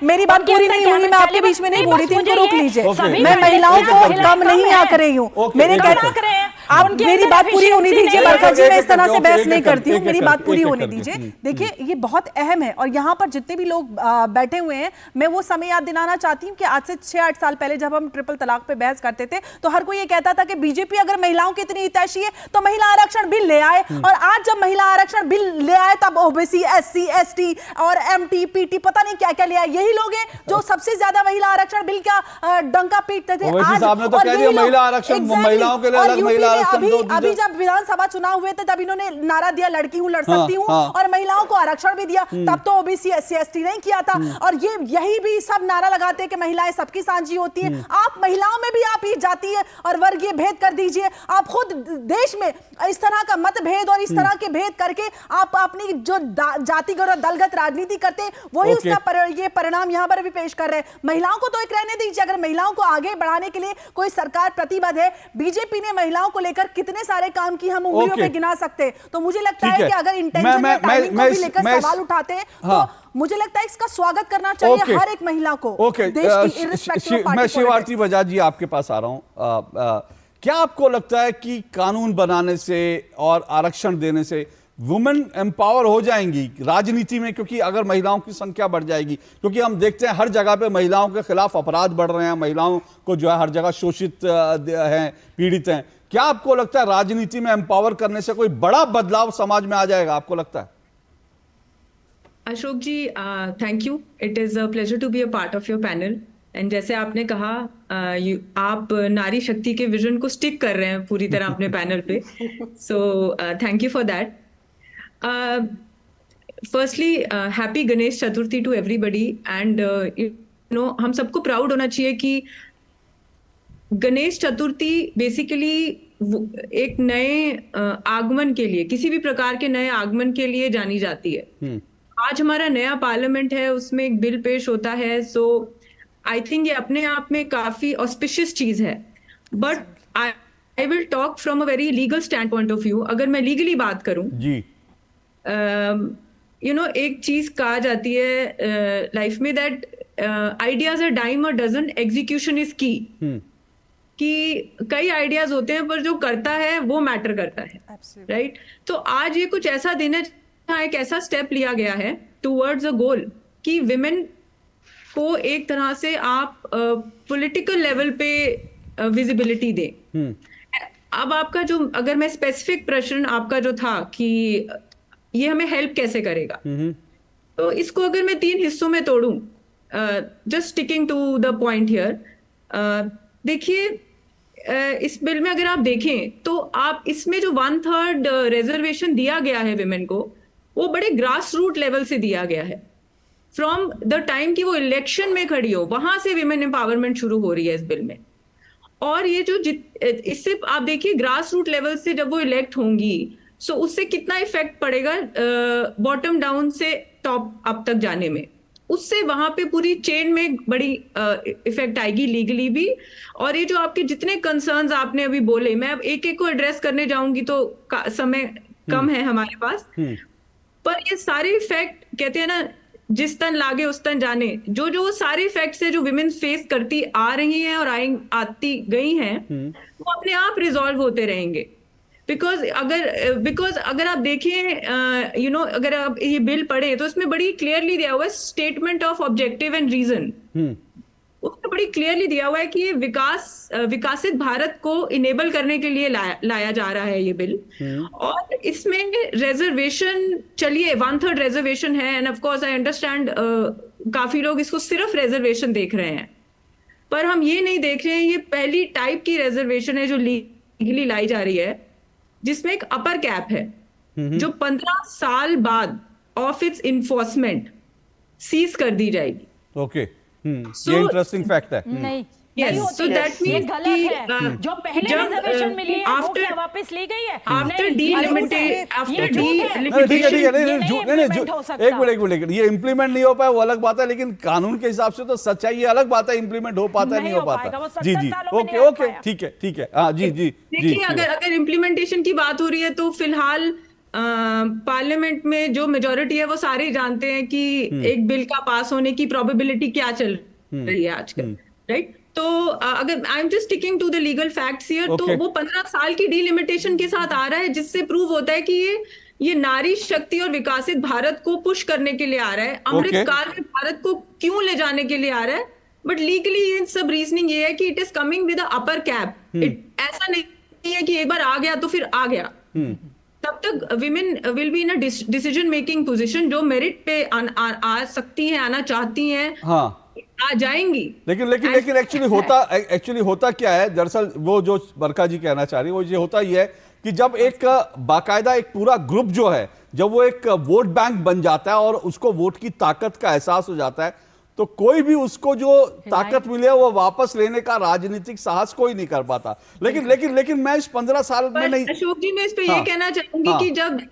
मेरी बात पूरी नहीं हुई, मैं आपके बीच में नहीं बोली थी, इनको रोक लीजिए। मैं महिलाओं को कम नहीं आंक रही हूँ, मेरे आप मेरी बात पूरी होने दीजिए। बरखा जी, मैं इस तरह से बहस नहीं करती हूँ, मेरी बात पूरी होने दीजिए। देखिए ये बहुत अहम है, और यहाँ पर जितने भी लोग बैठे हुए हैं, मैं वो समय याद दिलाना चाहती हूँ कि आज से 6-8 साल पहले जब हम ट्रिपल तलाक पे बहस करते थे तो हर कोई ये कहता था कि बीजेपी अगर महिलाओं की इतनी हितैषी है तो महिला आरक्षण बिल ले आए। और आज जब महिला आरक्षण बिल ले आए तब ओबीसी, एससी, एसटी और एमटी, पीटी, पता नहीं क्या क्या ले आए। यही लोग हैं जो सबसे ज्यादा महिला आरक्षण बिल का डंका पीटते थे। अभी जब विधानसभा चुनाव हुए थे तब इन्होंने नारा दिया लड़की हूं लड़ सकती हूं, और महिलाओं को आरक्षण भी दिया, तब तो ओबीसी, एससी, एसटी नहीं किया था। और ये यही भी सब नारा लगाते हैं कि महिलाएं सबकी सांझी होती हैं। आप महिलाओं में भी आप ये जातीय और वर्गीय भेद कर दीजिए। आप खुद देश में इस तरह का मतभेद और इस तरह के भेद करके आप अपनी जो जातिगत और दलगत राजनीति करते हैं वही उसका ये परिणाम यहाँ पर भी पेश कर रहे हैं। महिलाओं को तो एक रहने दीजिए, अगर महिलाओं को आगे बढ़ाने के लिए कोई सरकार प्रतिबद्ध है, बीजेपी ने महिलाओं को लेकर कितने सारे काम किए हम उंगलियों पे गिना सकते हैं। तो मुझे लगता है कि अगर इंटेंशन या टाइमिंग को भी लेकर सवाल उठाते हैं तो मुझे लगता है इसका स्वागत करना चाहिए हर एक महिला को। मैं शिवारती बजाज जी आपके पास आ रहा हूं। क्या आपको लगता है कि कानून बनाने से और आरक्षण देने से वुमेन एम्पावर हो जाएंगी राजनीति में? क्योंकि अगर महिलाओं की संख्या बढ़ जाएगी, क्योंकि हम देखते हैं हर जगह पे महिलाओं के खिलाफ अपराध बढ़ रहे हैं, महिलाओं को जो है हर जगह शोषित हैं, पीड़ित हैं। क्या आपको लगता है राजनीति में एम्पावर करने से कोई बड़ा बदलाव समाज में आ जाएगा, आपको लगता है? Ashok ji, thank you. It is a pleasure to be a part of your panel. And जैसे आपने कहा, आप नारी शक्ति के विजन को स्टिक कर रहे हैं पूरी तरह अपने पैनल पे, so thank you for that. Firstly happy Ganesh Chaturthi to everybody. And हम सबको प्राउड होना चाहिए कि गणेश चतुर्थी बेसिकली एक नए आगमन के लिए, किसी भी प्रकार के नए आगमन के लिए जानी जाती है। आज हमारा नया पार्लियामेंट है, उसमें एक बिल पेश होता है, सो आई थिंक ये अपने आप में काफी ऑस्पिशियस चीज है। But I will talk from a very legal stand point of view. अगर मैं लीगली बात करूं जी, एक चीज कहा जाती है लाइफ में, that ideas are dime a dozen, execution is key. कि कई आइडियाज होते हैं पर जो करता है वो मैटर करता है, राइट? तो आज ये कुछ ऐसा दिन है जहाँ एक ऐसा स्टेप लिया गया है टूवर्ड्स अ गोल कि विमेन को एक तरह से आप पॉलिटिकल लेवल पे विजिबिलिटी दें। अब आपका जो, अगर मैं स्पेसिफिक प्रश्न आपका जो था कि ये हमें हेल्प कैसे करेगा, तो इसको अगर मैं 3 हिस्सों में तोड़ूं, just sticking to the point here, देखिए इस बिल में अगर आप देखें तो आप इसमें जो 1/3 रिजर्वेशन दिया गया है विमेन को, वो बड़े ग्रास रूट लेवल से दिया गया है। फ्रॉम द टाइम कि वो इलेक्शन में खड़ी हो, वहां से विमेन एम्पावरमेंट शुरू हो रही है इस बिल में। और ये जो इससे आप देखिए ग्रास रूट लेवल से जब वो इलेक्ट होंगी, सो उससे कितना इफेक्ट पड़ेगा बॉटम डाउन से टॉप अप तक जाने में, उससे वहां पे पूरी चेन में बड़ी इफेक्ट आएगी लीगली भी। और ये जो आपके जितने कंसर्न्स आपने अभी बोले, मैं अब एक एक को एड्रेस करने जाऊंगी तो समय कम है हमारे पास, पर ये सारे इफेक्ट कहते हैं ना, जिस तन लागे उस तन जाने, जो सारे इफेक्ट्स है जो विमेन फेस करती आ रही हैं और आती गई हैं, वो अपने आप रिजॉल्व होते रहेंगे। बिकॉज अगर आप देखें यू नो, अगर आप ये बिल पढ़े तो इसमें बड़ी क्लियरली दिया हुआ है statement of objective and reason, उसमें बड़ी क्लियरली दिया हुआ है कि ये विकासित भारत को इनेबल करने के लिए लाया जा रहा है ये बिल। और इसमें रिजर्वेशन, चलिए 1/3 रिजर्वेशन है, end of course I understand काफी लोग इसको सिर्फ रिजर्वेशन देख रहे हैं, पर हम ये नहीं देख रहे हैं ये पहली टाइप की रिजर्वेशन है जो लीगली लाई जा रही है, जिसमें एक अपर कैप है जो 15 साल बाद ऑफ इट्स इन्फोर्समेंट सीज कर दी जाएगी। ओके, ये इंटरेस्टिंग फैक्ट है। नहीं, Yes, so that means ये गलत है। जो पहले रिजर्वेशन मिली है वो क्या वापस ली गई है? आफ्टर डीलिमिटेड, ठीक है, एक मिनट, ये इम्प्लीमेंट नहीं हो पाया वो अलग बात है, लेकिन कानून के हिसाब से तो सच्चाई ये अलग बात है, इम्प्लीमेंट हो पाता है नहीं हो पाता। जी, ओके, ठीक है, हाँ जी। देखिए, अगर इम्प्लीमेंटेशन की बात हो रही है तो फिलहाल पार्लियामेंट में जो मेजोरिटी है वो सारे जानते हैं कि एक बिल का पास होने की प्रोबेबिलिटी क्या चल रही है आजकल, राइट? तो अगर I am just sticking to the legal facts here, तो वो 15 साल की डीलिमिटेशन के साथ आ रहा है, जिससे प्रूव होता है कि ये नारी शक्ति और विकासित भारत को पुश करने के लिए आ रहा है, अमृतकाल में भारत को क्यों ले जाने के लिए आ रहा है। बट लीगली इन सब रीजनिंग ये है कि it is coming with upper cap. ऐसा नहीं है कि एक बार आ गया तो फिर आ गया। तब तक women will be in a decision making position, जो मेरिट पे आ सकती हैं, आना चाहती हैं, आ जाएंगी। लेकिन एक्चुअली होता क्या है, दरअसल वो जो बरका जी कहना चाह रही है वो ये होता ही है कि जब एक बाकायदा एक पूरा ग्रुप जो है, जब वो एक वोट बैंक बन जाता है और उसको वोट की ताकत का एहसास हो जाता है, तो कोई भी उसको जो ताकत मिले वो वापस लेने का राजनीतिक साहस कोई नहीं कर पाता। लेकिन मैं इस 15 साल में नहीं। अशोक जी, मैं इस पे ये कहना चाहूंगी कि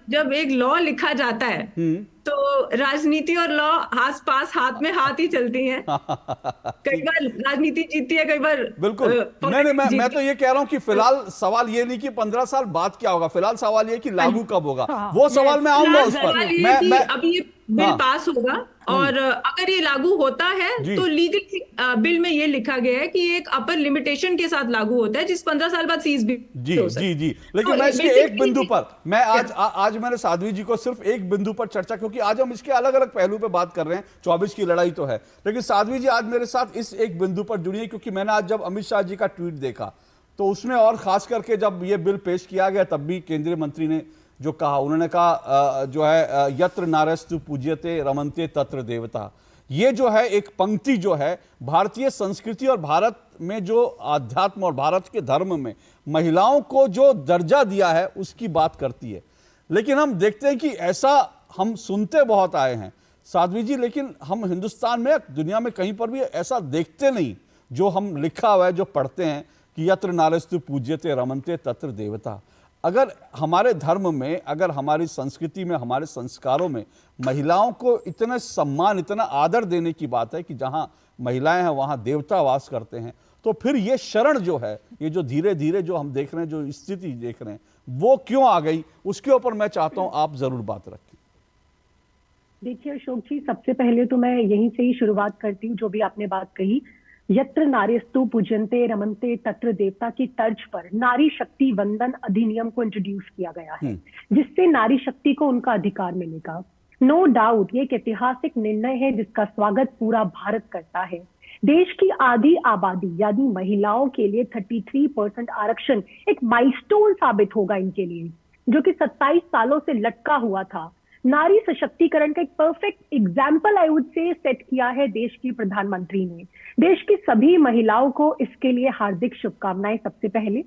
जब एक लॉ लिखा जाता है तो राजनीति और लॉ हाथ में हाथ ही चलती हैं। कई बार राजनीति जीतती है, कई बार बिल्कुल नहीं, मैं तो ये कह रहा हूँ कि फिलहाल सवाल ये नहीं कि 15 साल बाद क्या होगा, फिलहाल सवाल ये कि लागू कब होगा, वो सवाल मैं आऊंगा उस पर। अभी ये बिल पास होगा और अगर ये लागू होता है तो लीगली बिल में ये लिखा गया है कि एक अपर लिमिटेशन के साथ लागू होता है, जिस 15 साल बाद सीज भी हो सकता है। जी। लेकिन मैं इसके एक बिंदु पर, मैं आज मैंने साध्वी जी को सिर्फ एक बिंदु पर चर्चा, क्योंकि आज हम इसके अलग अलग पहलू पे बात कर रहे हैं, 24 की लड़ाई तो है, लेकिन साध्वी जी आज मेरे साथ इस एक बिंदु पर जुड़ी है, क्योंकि मैंने आज जब अमित शाह जी का ट्वीट देखा तो उसमें, और खास करके जब ये बिल पेश किया गया तब भी केंद्रीय मंत्री ने जो कहा, उन्होंने कहा जो है यत्र नारस्तु पूज्यते रमन्ते तत्र देवता। ये जो है एक पंक्ति जो है भारतीय संस्कृति और भारत में जो आध्यात्म और भारत के धर्म में महिलाओं को जो दर्जा दिया है उसकी बात करती है। लेकिन हम देखते हैं कि ऐसा हम सुनते बहुत आए हैं साध्वी जी, लेकिन हम हिंदुस्तान में, दुनिया में कहीं पर भी ऐसा देखते नहीं जो हम लिखा हुआ है, जो पढ़ते हैं कि यत्र नारस्तु पूज्यते रमन्ते तत्र देवता। अगर हमारे धर्म में, अगर हमारी संस्कृति में, हमारे संस्कारों में महिलाओं को इतना सम्मान, इतना आदर देने की बात है कि जहां महिलाएं हैं वहां देवता वास करते हैं, तो फिर ये शरण जो है, ये जो धीरे धीरे जो हम देख रहे हैं, जो स्थिति देख रहे हैं, वो क्यों आ गई, उसके ऊपर मैं चाहता हूं आप जरूर बात रखें। देखिए अशोक जी, सबसे पहले तो मैं यहीं से ही शुरुआत करती हूँ, जो भी आपने बात कही यत्र नार्यस्तु पूज्यन्ते रमन्ते तत्र देवता की तर्ज पर नारी शक्ति वंदन अधिनियम को इंट्रोड्यूस किया गया है, जिससे नारी शक्ति को उनका अधिकार मिलेगा। नो डाउट ये एक ऐतिहासिक निर्णय है जिसका स्वागत पूरा भारत करता है। देश की आधी आबादी यानी महिलाओं के लिए 33% आरक्षण एक माइलस्टोन साबित होगा इनके लिए, जो कि 27 सालों से लटका हुआ था। नारी सशक्तिकरण का एक perfect example I would say set किया है देश की प्रधानमंत्री ने। देश की सभी महिलाओं को इसके लिए हार्दिक शुभकामनाएं सबसे पहले।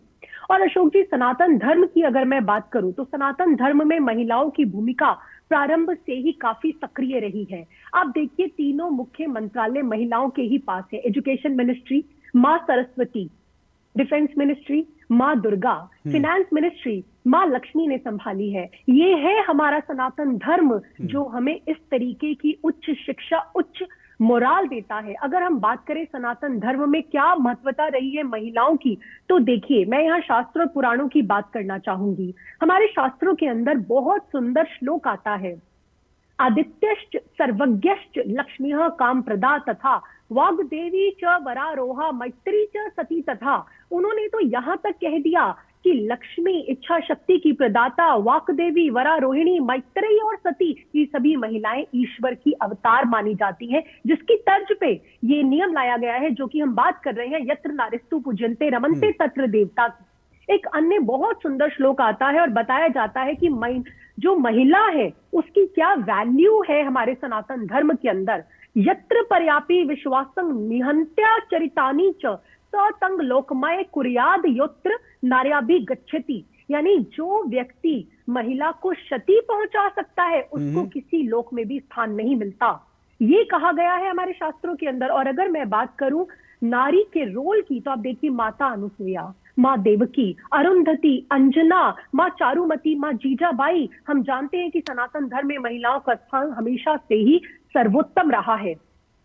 और अशोक जी, सनातन धर्म की अगर मैं बात करूं तो सनातन धर्म में महिलाओं की भूमिका प्रारंभ से ही काफी सक्रिय रही है। आप देखिए, तीनों मुख्य मंत्रालय महिलाओं के ही पास है। एजुकेशन मिनिस्ट्री माँ सरस्वती, डिफेंस मिनिस्ट्री माँ दुर्गा, फिनेंस मिनिस्ट्री माँ लक्ष्मी ने संभाली है। ये है हमारा सनातन धर्म जो हमें इस तरीके की उच्च शिक्षा, उच्च मोराल देता है। अगर हम बात करें सनातन धर्म में क्या महत्वता रही है महिलाओं की, तो देखिए, मैं यहाँ शास्त्र और पुराणों की बात करना चाहूंगी। हमारे शास्त्रों के अंदर बहुत सुंदर श्लोक आता है, आदित्यश्च सर्वज्ञश्च लक्ष्मीः काम प्रदा तथा वाग्देवी च वरारोहा मैत्री च सती तथा। उन्होंने तो यहाँ तक कह दिया कि लक्ष्मी इच्छा शक्ति की प्रदाता, वाग्देवी, वरारोहिणी, मैत्रेयी और सती, ये सभी महिलाएं ईश्वर की अवतार मानी जाती हैं, जिसकी तर्ज पे ये नियम लाया गया है जो कि हम बात कर रहे हैं, यत्र नार्यस्तु पूज्यन्ते रमन्ते तत्र देवता की। एक अन्य बहुत सुंदर श्लोक आता है और बताया जाता है कि जो महिला है उसकी क्या वैल्यू है हमारे सनातन धर्म के अंदर। यत्र पर्यापी विश्वासं निहंत्या चरितानि च सतंग लोकमय कुर्याद योत्र नार्याभि गच्छति। यानी जो व्यक्ति महिला को क्षति पहुंचा सकता है उसको किसी लोक में भी स्थान नहीं मिलता, ये कहा गया है हमारे शास्त्रों के अंदर। और अगर मैं बात करूं नारी के रोल की, तो आप देखिए, माता अनुसुईया, माँ देवकी, अरुंधति, अंजना, माँ चारुमती, माँ जीजाबाई। हम जानते हैं कि सनातन धर्म में महिलाओं का स्थान हमेशा से ही सर्वोत्तम रहा है।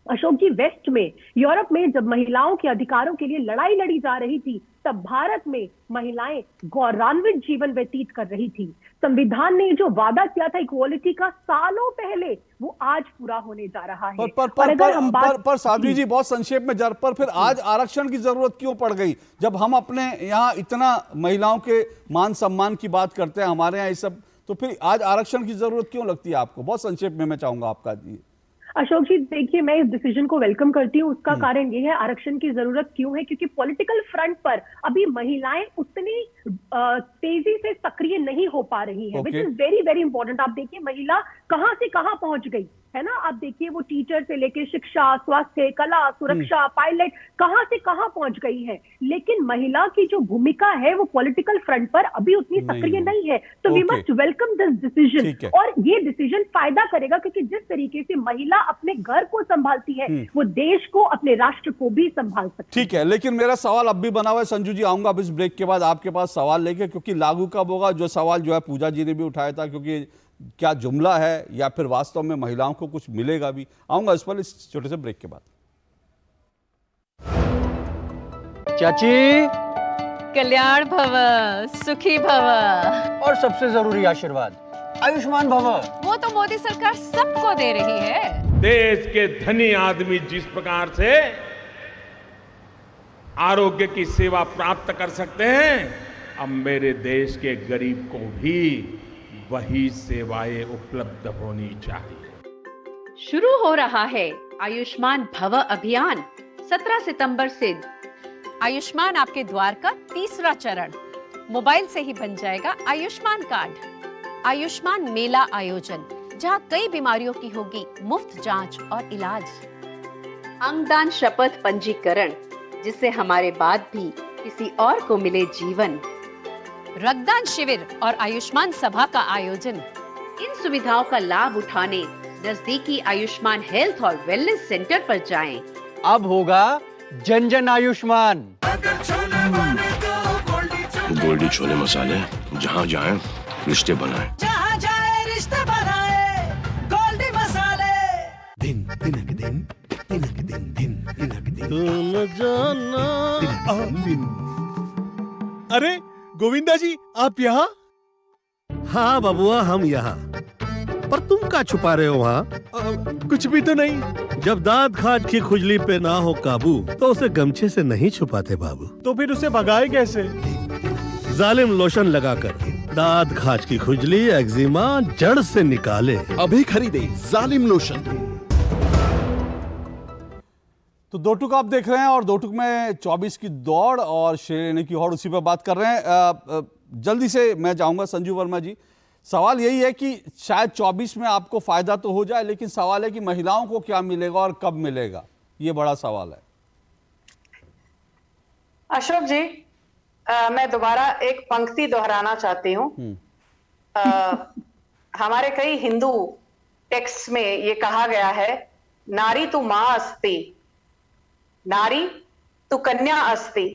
अशोक जी, वेस्ट में, यूरोप में जब महिलाओं के अधिकारों के लिए लड़ाई लड़ी जा रही थी, तब भारत में महिलाएं गौरवान्वित जीवन व्यतीत कर रही थी। संविधान ने जो वादा किया था इक्वालिटी का सालों पहले, वो आज पूरा होने जा रहा है। पर साध्वी जी, बहुत संक्षेप में पर फिर आज आरक्षण की जरूरत क्यों पड़ गई, जब हम अपने यहाँ इतना महिलाओं के मान सम्मान की बात करते हैं, हमारे यहाँ ये सब, तो फिर आज आरक्षण की जरूरत क्यों लगती है आपको? बहुत संक्षेप में मैं चाहूंगा आपका जी। अशोक जी, देखिए, मैं इस डिसीजन को वेलकम करती हूँ। उसका कारण ये है, आरक्षण की जरूरत क्यों है, क्योंकि पॉलिटिकल फ्रंट पर अभी महिलाएं उतनी तेजी से सक्रिय नहीं हो पा रही है, which is very very important. आप देखिए, महिला कहां से कहां पहुंच गई है ना। आप देखिए, वो टीचर से लेके शिक्षा, स्वास्थ्य, कला, सुरक्षा, पायलट, कहां से कहां पहुंच गई है। लेकिन महिला की जो भूमिका है वो पॉलिटिकल फ्रंट पर अभी उतनी सक्रिय नहीं है। तो we must welcome this decision. और ये डिसीजन फायदा करेगा, क्योंकि जिस तरीके से महिला अपने घर को संभालती है, वो देश को, अपने राष्ट्र को भी संभाल सकती है। ठीक है, लेकिन मेरा सवाल अब भी बना हुआ है। संजू जी, आऊंगा अब इस ब्रेक के बाद आपके पास सवाल लेके, क्योंकि लागू कब होगा, जो सवाल जो है पूजा जी ने भी उठाया था, क्योंकि क्या जुमला है या फिर वास्तव में महिलाओं को कुछ मिलेगा भी। आऊंगा इस पर इस छोटे से ब्रेक के बाद। चाची, कल्याण भव, सुखी भव, और सबसे जरूरी आशीर्वाद, आयुष्मान भव। वो तो मोदी सरकार सबको दे रही है। देश के धनी आदमी जिस प्रकार से आरोग्य की सेवा प्राप्त कर सकते हैं, अब मेरे देश के गरीब को भी वही सेवाएं उपलब्ध होनी चाहिए। शुरू हो रहा है आयुष्मान भव अभियान 17 सितंबर से। आयुष्मान आपके द्वार का तीसरा चरण। मोबाइल से ही बन जाएगा आयुष्मान कार्ड। आयुष्मान मेला आयोजन, जहां कई बीमारियों की होगी मुफ्त जांच और इलाज। अंगदान शपथ पंजीकरण, जिससे हमारे बाद भी किसी और को मिले जीवन। रक्तदान शिविर और आयुष्मान सभा का आयोजन। इन सुविधाओं का लाभ उठाने नजदीकी आयुष्मान हेल्थ और वेलनेस सेंटर पर जाएं। अब होगा जन जन आयुष्मान। गोल्डी छोले मसाले, जहाँ जाए रिश्ते बनाए, जहाँ जाए रिश्ते बनाए, गोल्डी मसाले। दिन तिनक दिन, तिनक दिन, दिन तिनक दिन, तुम जाना दिन। अरे गोविंदा जी, आप यहाँ? हाँ बबुआ, हम यहाँ। पर तुम क्या छुपा रहे हो वहाँ? कुछ भी तो नहीं। जब दांत खाज की खुजली पे ना हो काबू तो उसे गमछे से नहीं छुपाते बाबू। तो फिर उसे भगाए कैसे? जालिम लोशन लगाकर दांत खाज की खुजली एक्जिमा जड़ से निकाले। अभी खरीदे जालिम लोशन। तो दो टुक आप देख रहे हैं और दो टुक में 24 की दौड़ और शेर की होड़ उसी पर बात कर रहे हैं। जल्दी से मैं जाऊंगा संजू वर्मा जी। सवाल यही है कि शायद 24 में आपको फायदा तो हो जाए, लेकिन सवाल है कि महिलाओं को क्या मिलेगा और कब मिलेगा, ये बड़ा सवाल है। अशोक जी, मैं दोबारा एक पंक्ति दोहराना चाहती हूँ। हमारे कई हिंदू टेक्स्ट में ये कहा गया है, नारी तू मां अस्ति, नारी तू कन्या अस्ति,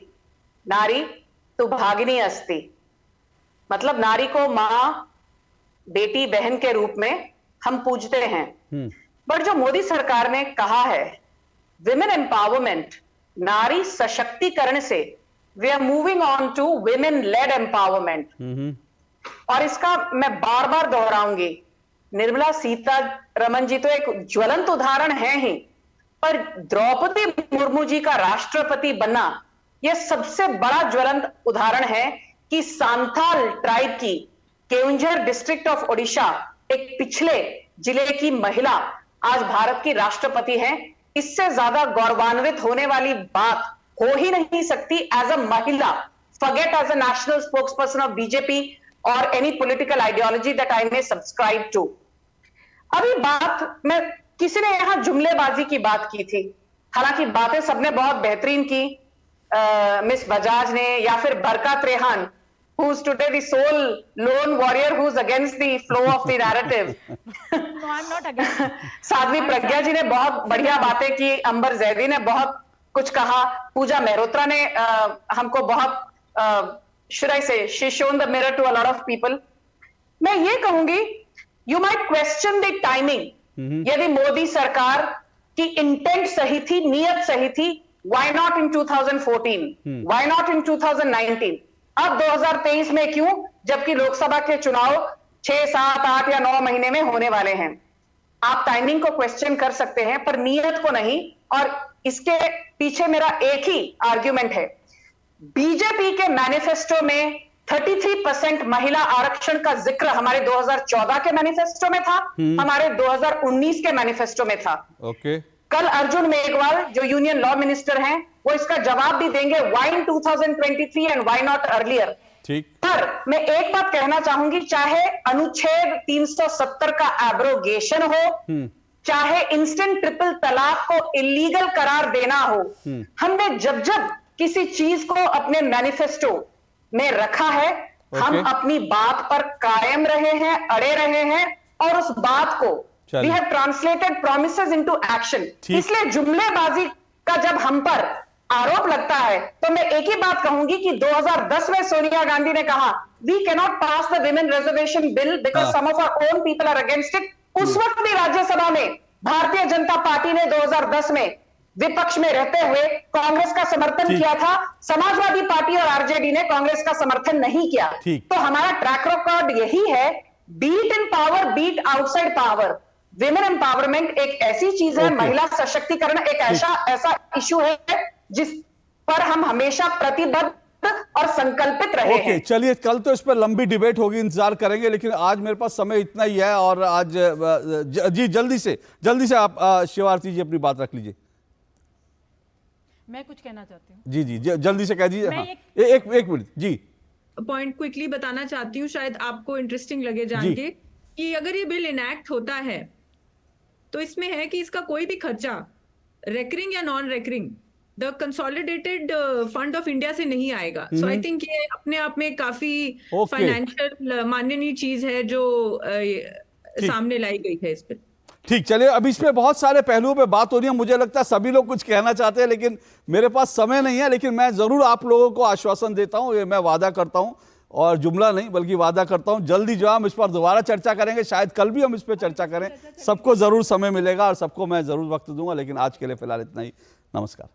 नारी तू भागिनी अस्ति। मतलब नारी को मां, बेटी, बहन के रूप में हम पूजते हैं। बट जो मोदी सरकार ने कहा है विमेन एम्पावरमेंट, नारी सशक्तिकरण से we are moving on to women led empowerment. और इसका मैं बार बार दोहराऊंगी, निर्मला सीतारमण जी तो एक ज्वलंत उदाहरण है ही, पर द्रौपदी मुर्मू जी का राष्ट्रपति बनना यह सबसे बड़ा ज्वलंत उदाहरण है कि सांथाल ट्राइब की केउंझर डिस्ट्रिक्ट ऑफ ओडिशा एक पिछले जिले की महिला आज भारत की राष्ट्रपति है। इससे ज्यादा गौरवान्वित होने वाली बात हो ही नहीं सकती एज अ महिला, forget as a national spokesperson of BJP और any political ideology that I may subscribe to. अभी बात में किसी ने यहां जुमलेबाजी की बात की थी, हालांकि बातें सबने बहुत बेहतरीन की, मिस बजाज ने या फिर बरकत Rehan who's today the sole lone warrior who's against the flow of the narrative. No, I'm not against. Sadhvi Pragya जी ने बहुत बढ़िया बातें की, अंबर जैदी ने बहुत कुछ कहा, पूजा मेहरोत्रा ने हमको बहुत should I say she's shown the mirror to a lot of people. मैं ये कहूंगी you might question the timing. यदि मोदी सरकार की इंटेंट सही थी, नियत सही थी, why not in 2014? Why not in 2019? अब 2023 में क्यों, जबकि लोकसभा के चुनाव 6, 7, 8 या 9 महीने में होने वाले हैं। आप टाइमिंग को क्वेश्चन कर सकते हैं पर नियत को नहीं। और इसके पीछे मेरा एक ही आर्ग्यूमेंट है, बीजेपी के मैनिफेस्टो में 33% महिला आरक्षण का जिक्र हमारे 2014 के मैनिफेस्टो में था, हमारे 2019 के मैनिफेस्टो में था। कल अर्जुन मेघवाल जो यूनियन लॉ मिनिस्टर हैं वो इसका जवाब भी देंगे, why in 2023 and why not earlier. पर मैं एक बात कहना चाहूंगी, चाहे अनुच्छेद 370 का एब्रोगेशन हो, चाहे इंस्टेंट ट्रिपल तलाक को इलीगल करार देना हो, हमने जब जब किसी चीज को अपने मैनिफेस्टो में रखा है, हम अपनी बात पर कायम रहे हैं, अड़े रहे हैं और उस बात को we have translated promises into action। इसलिए जुमलेबाजी का जब हम पर आरोप लगता है तो मैं एक ही बात कहूंगी कि 2010 में सोनिया गांधी ने कहा we cannot pass the women reservation bill because some of our own people are against it। उस वक्त भी राज्यसभा में भारतीय जनता पार्टी ने 2010 में विपक्ष में रहते हुए कांग्रेस का समर्थन किया था, समाजवादी पार्टी और आरजेडी ने कांग्रेस का समर्थन नहीं किया। तो हमारा ट्रैक रिकॉर्ड यही है, be it in power, be it outside power. Women empowerment एक ऐसी चीज है, महिला सशक्तिकरण एक ऐसा इशू है जिस पर हम हमेशा प्रतिबद्ध और संकल्पित रहे हैं। चलिए, कल तो इस पर लंबी डिबेट होगी, इंतजार करेंगे, लेकिन आज मेरे पास समय इतना ही है और आज जी जल्दी से आप शिवारती जी अपनी बात रख लीजिए। मैं कुछ कहना चाहती हूँ। जी जल्दी से कह दीजिए। हाँ, एक मिनट जी। पॉइंट क्विकली बताना चाहती हूँ, शायद आपको इंटरेस्टिंग लगे जान के, कि अगर ये बिल इनैक्ट होता है तो इसमें है कि इसका कोई भी खर्चा रेकरिंग या non recurring the consolidated fund of India से नहीं आएगा। सो आई थिंक ये अपने आप में काफी फाइनेंशियल माननीय चीज है जो सामने लाई गई है इस पर। ठीक, चलिए, अब इस पे बहुत सारे पहलुओं पे बात हो रही है, मुझे लगता है सभी लोग कुछ कहना चाहते हैं लेकिन मेरे पास समय नहीं है, लेकिन मैं जरूर आप लोगों को आश्वासन देता हूं, ये मैं वादा करता हूं और जुमला नहीं बल्कि वादा करता हूं, जल्दी जो हम इस पर दोबारा चर्चा करेंगे, शायद कल भी हम इस पर चर्चा करें, सबको जरूर समय मिलेगा और सबको मैं जरूर वक्त दूंगा, लेकिन आज के लिए फिलहाल इतना ही। नमस्कार।